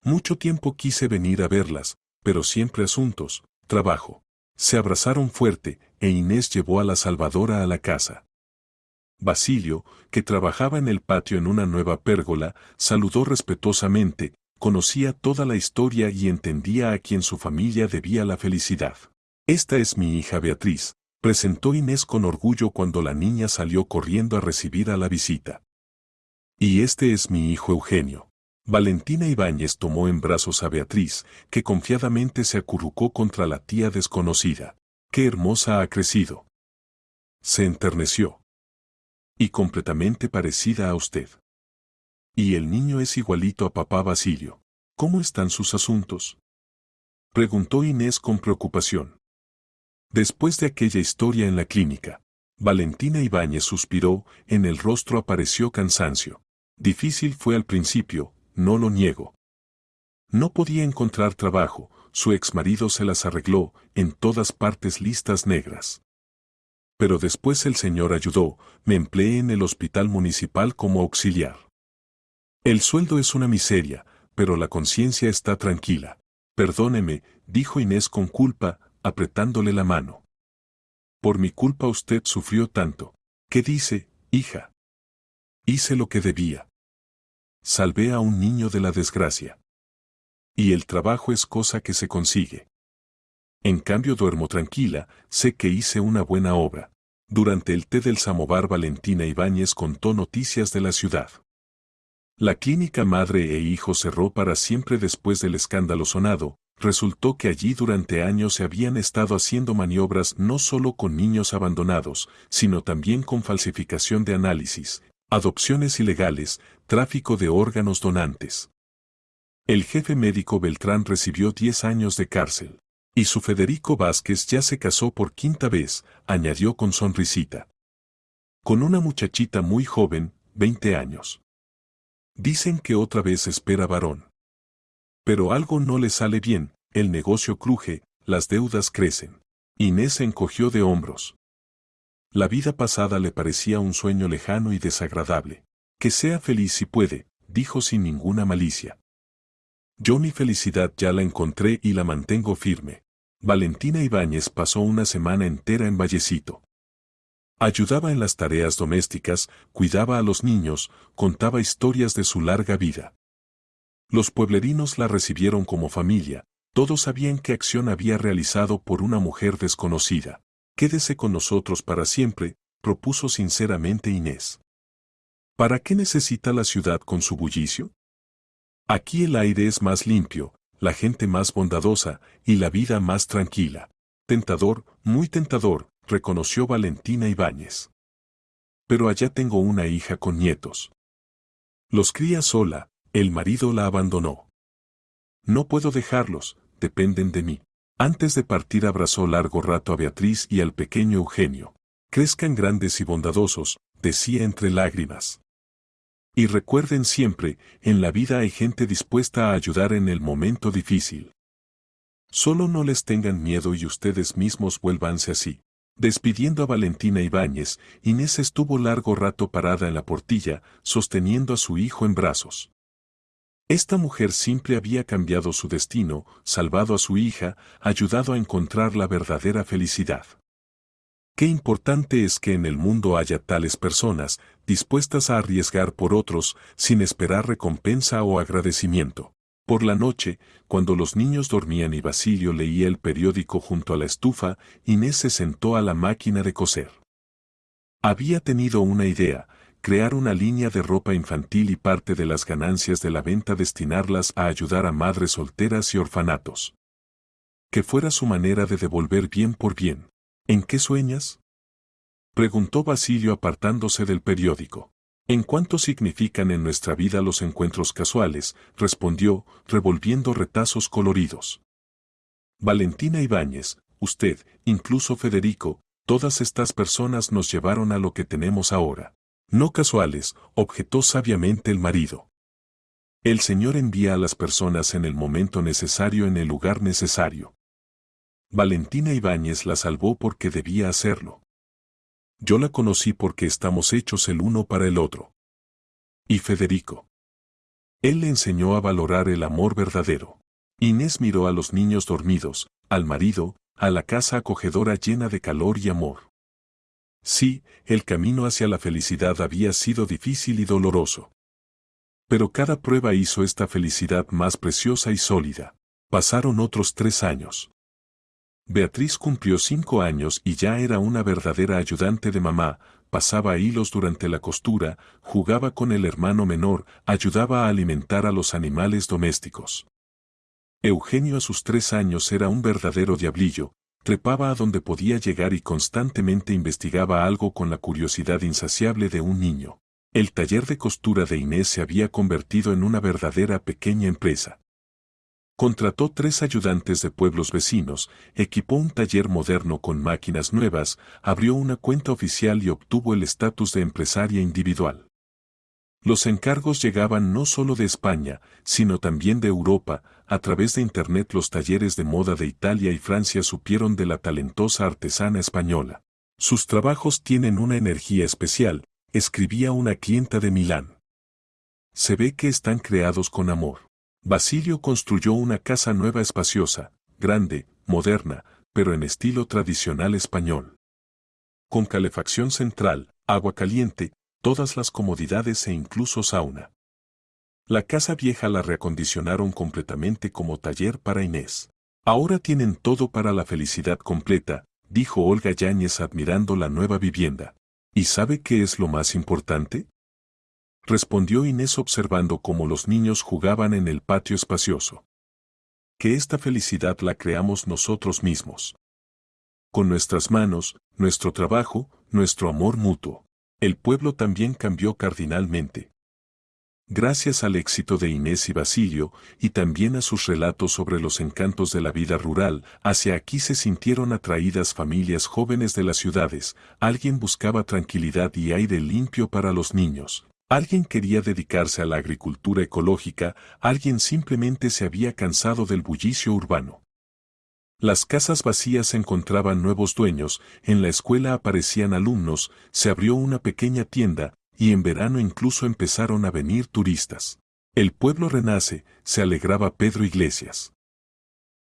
Mucho tiempo quise venir a verlas, pero siempre asuntos, trabajo. Se abrazaron fuerte, e Inés llevó a la salvadora a la casa. Basilio, que trabajaba en el patio en una nueva pérgola, saludó respetuosamente, conocía toda la historia y entendía a quien su familia debía la felicidad. Esta es mi hija Beatriz, presentó Inés con orgullo cuando la niña salió corriendo a recibir a la visita. Y este es mi hijo Eugenio. Valentina Ibáñez tomó en brazos a Beatriz, que confiadamente se acurrucó contra la tía desconocida. ¡Qué hermosa ha crecido! Se enterneció. Y completamente parecida a usted. Y el niño es igualito a papá Basilio. ¿Cómo están sus asuntos? Preguntó Inés con preocupación. Después de aquella historia en la clínica, Valentina Ibáñez suspiró, en el rostro apareció cansancio. Difícil fue al principio, no lo niego. No podía encontrar trabajo, su exmarido se las arregló, en todas partes listas negras. Pero después el señor ayudó, me empleé en el hospital municipal como auxiliar. El sueldo es una miseria, pero la conciencia está tranquila. Perdóneme, dijo Inés con culpa, apretándole la mano. Por mi culpa usted sufrió tanto. ¿Qué dice, hija? Hice lo que debía. Salvé a un niño de la desgracia. Y el trabajo es cosa que se consigue. En cambio duermo tranquila, sé que hice una buena obra. Durante el té del samovar Valentina Ibáñez contó noticias de la ciudad. La clínica madre e hijo cerró para siempre después del escándalo sonado. Resultó que allí durante años se habían estado haciendo maniobras no solo con niños abandonados, sino también con falsificación de análisis, adopciones ilegales, tráfico de órganos donantes. El jefe médico Beltrán recibió 10 años de cárcel. Y su Federico Vázquez ya se casó por quinta vez, añadió con sonrisita. Con una muchachita muy joven, 20 años. Dicen que otra vez espera varón. Pero algo no le sale bien, el negocio cruje, las deudas crecen. Inés se encogió de hombros. La vida pasada le parecía un sueño lejano y desagradable. Que sea feliz si puede, dijo sin ninguna malicia. Yo mi felicidad ya la encontré y la mantengo firme. Valentina Ibáñez pasó una semana entera en Vallecito. Ayudaba en las tareas domésticas, cuidaba a los niños, contaba historias de su larga vida. Los pueblerinos la recibieron como familia, todos sabían qué acción había realizado por una mujer desconocida. Quédese con nosotros para siempre, propuso sinceramente Inés. ¿Para qué necesita la ciudad con su bullicio? Aquí el aire es más limpio, la gente más bondadosa y la vida más tranquila. Tentador, muy tentador, reconoció Valentina Ibáñez. Pero allá tengo una hija con nietos. Los cría sola, el marido la abandonó. No puedo dejarlos, dependen de mí. Antes de partir abrazó largo rato a Beatriz y al pequeño Eugenio. Crezcan grandes y bondadosos, decía entre lágrimas. Y recuerden siempre, en la vida hay gente dispuesta a ayudar en el momento difícil. Solo no les tengan miedo y ustedes mismos vuélvanse así. Despidiendo a Valentina Ibáñez, Inés estuvo largo rato parada en la portilla, sosteniendo a su hijo en brazos. Esta mujer simple había cambiado su destino, salvado a su hija, ayudado a encontrar la verdadera felicidad. Qué importante es que en el mundo haya tales personas, dispuestas a arriesgar por otros, sin esperar recompensa o agradecimiento. Por la noche, cuando los niños dormían y Basilio leía el periódico junto a la estufa, Inés se sentó a la máquina de coser. Había tenido una idea, crear una línea de ropa infantil y parte de las ganancias de la venta destinarlas a ayudar a madres solteras y orfanatos. Que fuera su manera de devolver bien por bien. ¿En qué sueñas?, preguntó Basilio apartándose del periódico. ¿En cuánto significan en nuestra vida los encuentros casuales?, respondió, revolviendo retazos coloridos. Valentina Ibáñez, usted, incluso Federico, todas estas personas nos llevaron a lo que tenemos ahora. No casuales, objetó sabiamente el marido. El Señor envía a las personas en el momento necesario en el lugar necesario. Valentina Ibáñez la salvó porque debía hacerlo. Yo la conocí porque estamos hechos el uno para el otro. ¿Y Federico? Él le enseñó a valorar el amor verdadero. Inés miró a los niños dormidos, al marido, a la casa acogedora llena de calor y amor. Sí, el camino hacia la felicidad había sido difícil y doloroso. Pero cada prueba hizo esta felicidad más preciosa y sólida. Pasaron otros 3 años. Beatriz cumplió 5 años y ya era una verdadera ayudante de mamá, pasaba hilos durante la costura, jugaba con el hermano menor, ayudaba a alimentar a los animales domésticos. Eugenio a sus 3 años era un verdadero diablillo, trepaba a donde podía llegar y constantemente investigaba algo con la curiosidad insaciable de un niño. El taller de costura de Inés se había convertido en una verdadera pequeña empresa. Contrató 3 ayudantes de pueblos vecinos, equipó un taller moderno con máquinas nuevas, abrió una cuenta oficial y obtuvo el estatus de empresaria individual. Los encargos llegaban no solo de España, sino también de Europa. A través de Internet los talleres de moda de Italia y Francia supieron de la talentosa artesana española. Sus trabajos tienen una energía especial, escribía una clienta de Milán. Se ve que están creados con amor. Basilio construyó una casa nueva espaciosa, grande, moderna, pero en estilo tradicional español. Con calefacción central, agua caliente, todas las comodidades e incluso sauna. La casa vieja la reacondicionaron completamente como taller para Inés. Ahora tienen todo para la felicidad completa, dijo Olga Yáñez admirando la nueva vivienda. ¿Y sabe qué es lo más importante? respondió Inés observando cómo los niños jugaban en el patio espacioso. Que esta felicidad la creamos nosotros mismos. Con nuestras manos, nuestro trabajo, nuestro amor mutuo. El pueblo también cambió cardinalmente. Gracias al éxito de Inés y Basilio, y también a sus relatos sobre los encantos de la vida rural, hacia aquí se sintieron atraídas familias jóvenes de las ciudades, alguien buscaba tranquilidad y aire limpio para los niños, alguien quería dedicarse a la agricultura ecológica, alguien simplemente se había cansado del bullicio urbano. Las casas vacías encontraban nuevos dueños, en la escuela aparecían alumnos, se abrió una pequeña tienda, y en verano incluso empezaron a venir turistas. El pueblo renace, se alegraba Pedro Iglesias.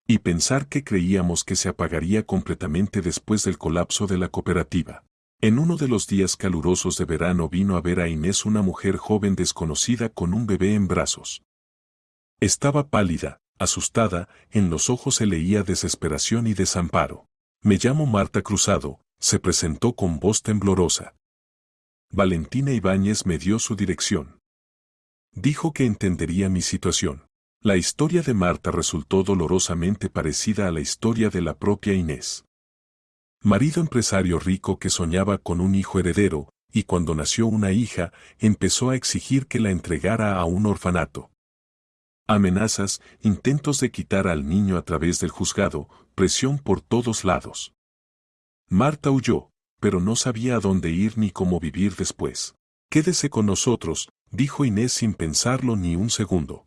Y pensar que creíamos que se apagaría completamente después del colapso de la cooperativa. En uno de los días calurosos de verano vino a ver a Inés una mujer joven desconocida con un bebé en brazos. Estaba pálida, asustada, en los ojos se leía desesperación y desamparo. Me llamo Marta Cruzado, se presentó con voz temblorosa. Valentina Ibáñez me dio su dirección. Dijo que entendería mi situación. La historia de Marta resultó dolorosamente parecida a la historia de la propia Inés. Marido empresario rico que soñaba con un hijo heredero, y cuando nació una hija, empezó a exigir que la entregara a un orfanato. Amenazas, intentos de quitar al niño a través del juzgado, presión por todos lados. Marta huyó, pero no sabía a dónde ir ni cómo vivir después. Quédese con nosotros, dijo Inés sin pensarlo ni un segundo.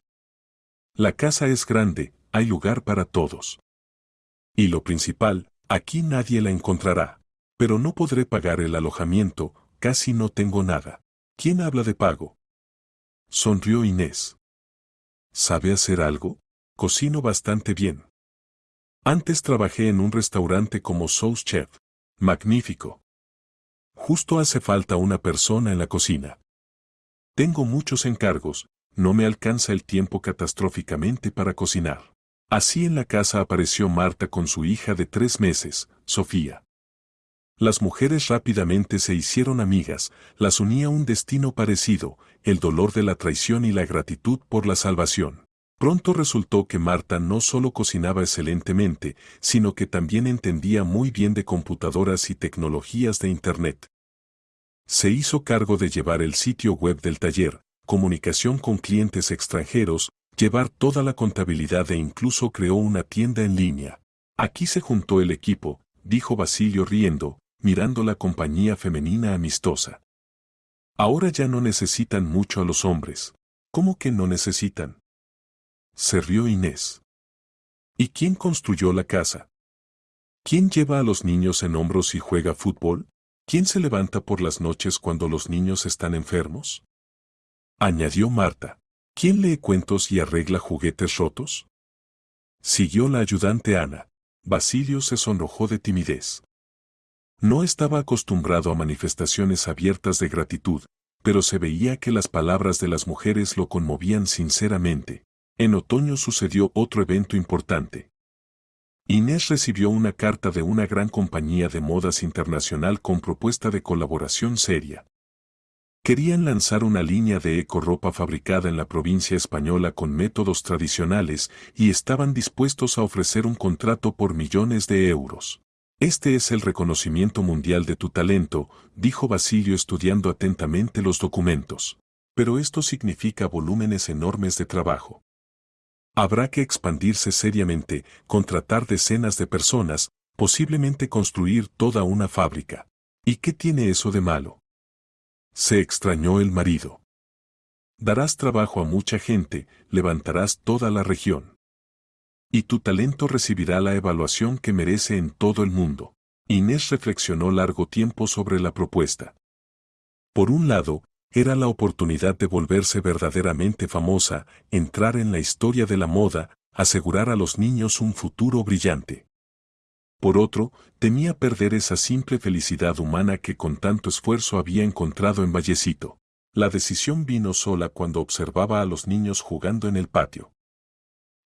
La casa es grande, hay lugar para todos. Y lo principal, aquí nadie la encontrará. Pero no podré pagar el alojamiento, casi no tengo nada. ¿Quién habla de pago? Sonrió Inés. ¿Sabe hacer algo? Cocino bastante bien. Antes trabajé en un restaurante como sous chef. Magnífico. Justo hace falta una persona en la cocina. Tengo muchos encargos, no me alcanza el tiempo catastróficamente para cocinar. Así en la casa apareció Marta con su hija de 3 meses, Sofía. Las mujeres rápidamente se hicieron amigas, las unía un destino parecido, el dolor de la traición y la gratitud por la salvación. Pronto resultó que Marta no solo cocinaba excelentemente, sino que también entendía muy bien de computadoras y tecnologías de Internet. Se hizo cargo de llevar el sitio web del taller, comunicación con clientes extranjeros, llevar toda la contabilidad e incluso creó una tienda en línea. Aquí se juntó el equipo, dijo Basilio riendo, mirando la compañía femenina amistosa. Ahora ya no necesitan mucho a los hombres. ¿Cómo que no necesitan? Se rió Inés. ¿Y quién construyó la casa? ¿Quién lleva a los niños en hombros y juega fútbol? ¿Quién se levanta por las noches cuando los niños están enfermos? Añadió Marta. ¿Quién lee cuentos y arregla juguetes rotos? Siguió la ayudante Ana. Basilio se sonrojó de timidez. No estaba acostumbrado a manifestaciones abiertas de gratitud, pero se veía que las palabras de las mujeres lo conmovían sinceramente. En otoño sucedió otro evento importante. Inés recibió una carta de una gran compañía de modas internacional con propuesta de colaboración seria. Querían lanzar una línea de eco-ropa fabricada en la provincia española con métodos tradicionales y estaban dispuestos a ofrecer un contrato por millones de euros. Este es el reconocimiento mundial de tu talento, dijo Basilio estudiando atentamente los documentos. Pero esto significa volúmenes enormes de trabajo. Habrá que expandirse seriamente, contratar decenas de personas, posiblemente construir toda una fábrica. ¿Y qué tiene eso de malo? Se extrañó el marido. Darás trabajo a mucha gente, levantarás toda la región. Y tu talento recibirá la evaluación que merece en todo el mundo. Inés reflexionó largo tiempo sobre la propuesta. Por un lado, era la oportunidad de volverse verdaderamente famosa, entrar en la historia de la moda, asegurar a los niños un futuro brillante. Por otro, temía perder esa simple felicidad humana que con tanto esfuerzo había encontrado en Vallecito. La decisión vino sola cuando observaba a los niños jugando en el patio.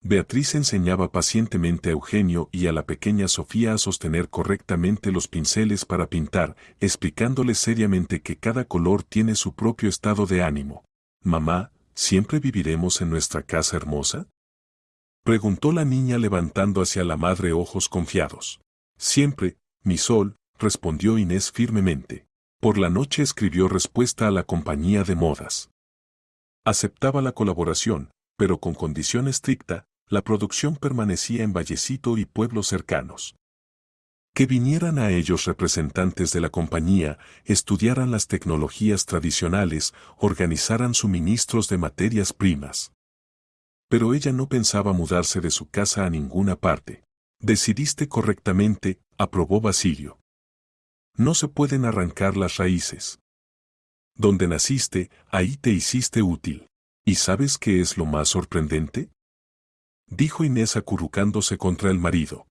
Beatriz enseñaba pacientemente a Eugenio y a la pequeña Sofía a sostener correctamente los pinceles para pintar, explicándoles seriamente que cada color tiene su propio estado de ánimo. Mamá, ¿siempre viviremos en nuestra casa hermosa? Preguntó la niña levantando hacia la madre ojos confiados. Siempre, mi sol, respondió Inés firmemente. Por la noche escribió respuesta a la compañía de modas. Aceptaba la colaboración, pero con condición estricta, la producción permanecía en Vallecito y pueblos cercanos. Que vinieran a ellos representantes de la compañía, estudiaran las tecnologías tradicionales, organizaran suministros de materias primas. Pero ella no pensaba mudarse de su casa a ninguna parte. Decidiste correctamente, aprobó Basilio. No se pueden arrancar las raíces. Donde naciste, ahí te hiciste útil. ¿Y sabes qué es lo más sorprendente? Dijo Inés acurrucándose contra el marido.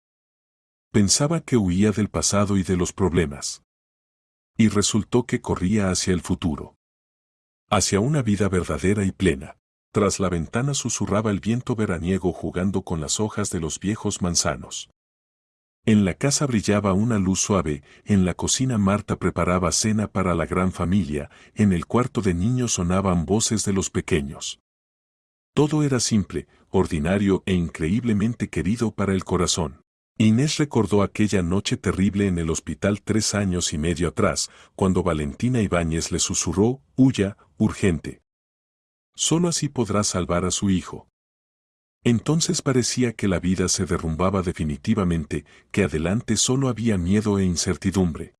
Pensaba que huía del pasado y de los problemas. Y resultó que corría hacia el futuro. Hacia una vida verdadera y plena. Tras la ventana susurraba el viento veraniego jugando con las hojas de los viejos manzanos. En la casa brillaba una luz suave, en la cocina Marta preparaba cena para la gran familia, en el cuarto de niños sonaban voces de los pequeños. Todo era simple, ordinario e increíblemente querido para el corazón. Inés recordó aquella noche terrible en el hospital 3 años y medio atrás, cuando Valentina Ibáñez le susurró, «Huya, urgente. Solo así podrá salvar a su hijo». Entonces parecía que la vida se derrumbaba definitivamente, que adelante solo había miedo e incertidumbre.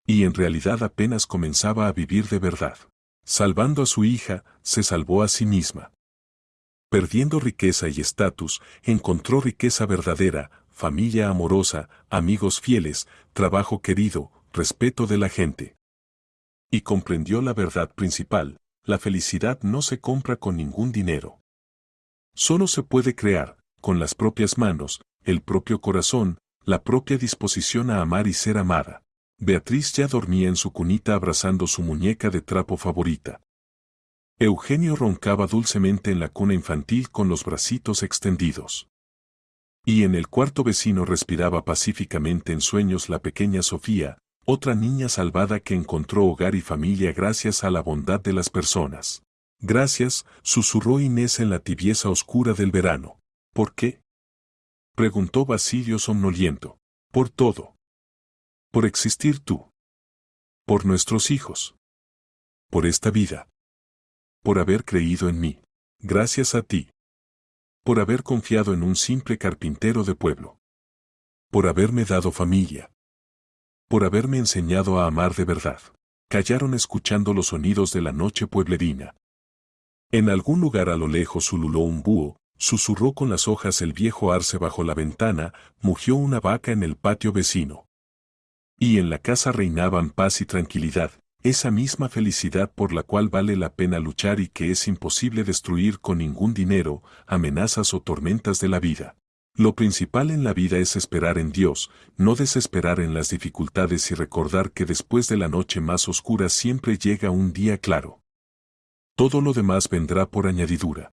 Y en realidad apenas comenzaba a vivir de verdad. Salvando a su hija, se salvó a sí misma. Perdiendo riqueza y estatus, encontró riqueza verdadera, familia amorosa, amigos fieles, trabajo querido, respeto de la gente. Y comprendió la verdad principal, la felicidad no se compra con ningún dinero. Solo se puede crear, con las propias manos, el propio corazón, la propia disposición a amar y ser amada. Beatriz ya dormía en su cunita abrazando su muñeca de trapo favorita. Eugenio roncaba dulcemente en la cuna infantil con los bracitos extendidos. Y en el cuarto vecino respiraba pacíficamente en sueños la pequeña Sofía, otra niña salvada que encontró hogar y familia gracias a la bondad de las personas. Gracias, susurró Inés en la tibieza oscura del verano. ¿Por qué? Preguntó Basilio somnoliento. Por todo. Por existir tú. Por nuestros hijos. Por esta vida. Por haber creído en mí. Gracias a ti. Por haber confiado en un simple carpintero de pueblo. Por haberme dado familia. Por haberme enseñado a amar de verdad. Callaron escuchando los sonidos de la noche pueblerina. En algún lugar a lo lejos ululó un búho, susurró con las hojas el viejo arce bajo la ventana, mugió una vaca en el patio vecino. Y en la casa reinaban paz y tranquilidad, esa misma felicidad por la cual vale la pena luchar y que es imposible destruir con ningún dinero, amenazas o tormentas de la vida. Lo principal en la vida es esperar en Dios, no desesperar en las dificultades y recordar que después de la noche más oscura siempre llega un día claro. Todo lo demás vendrá por añadidura.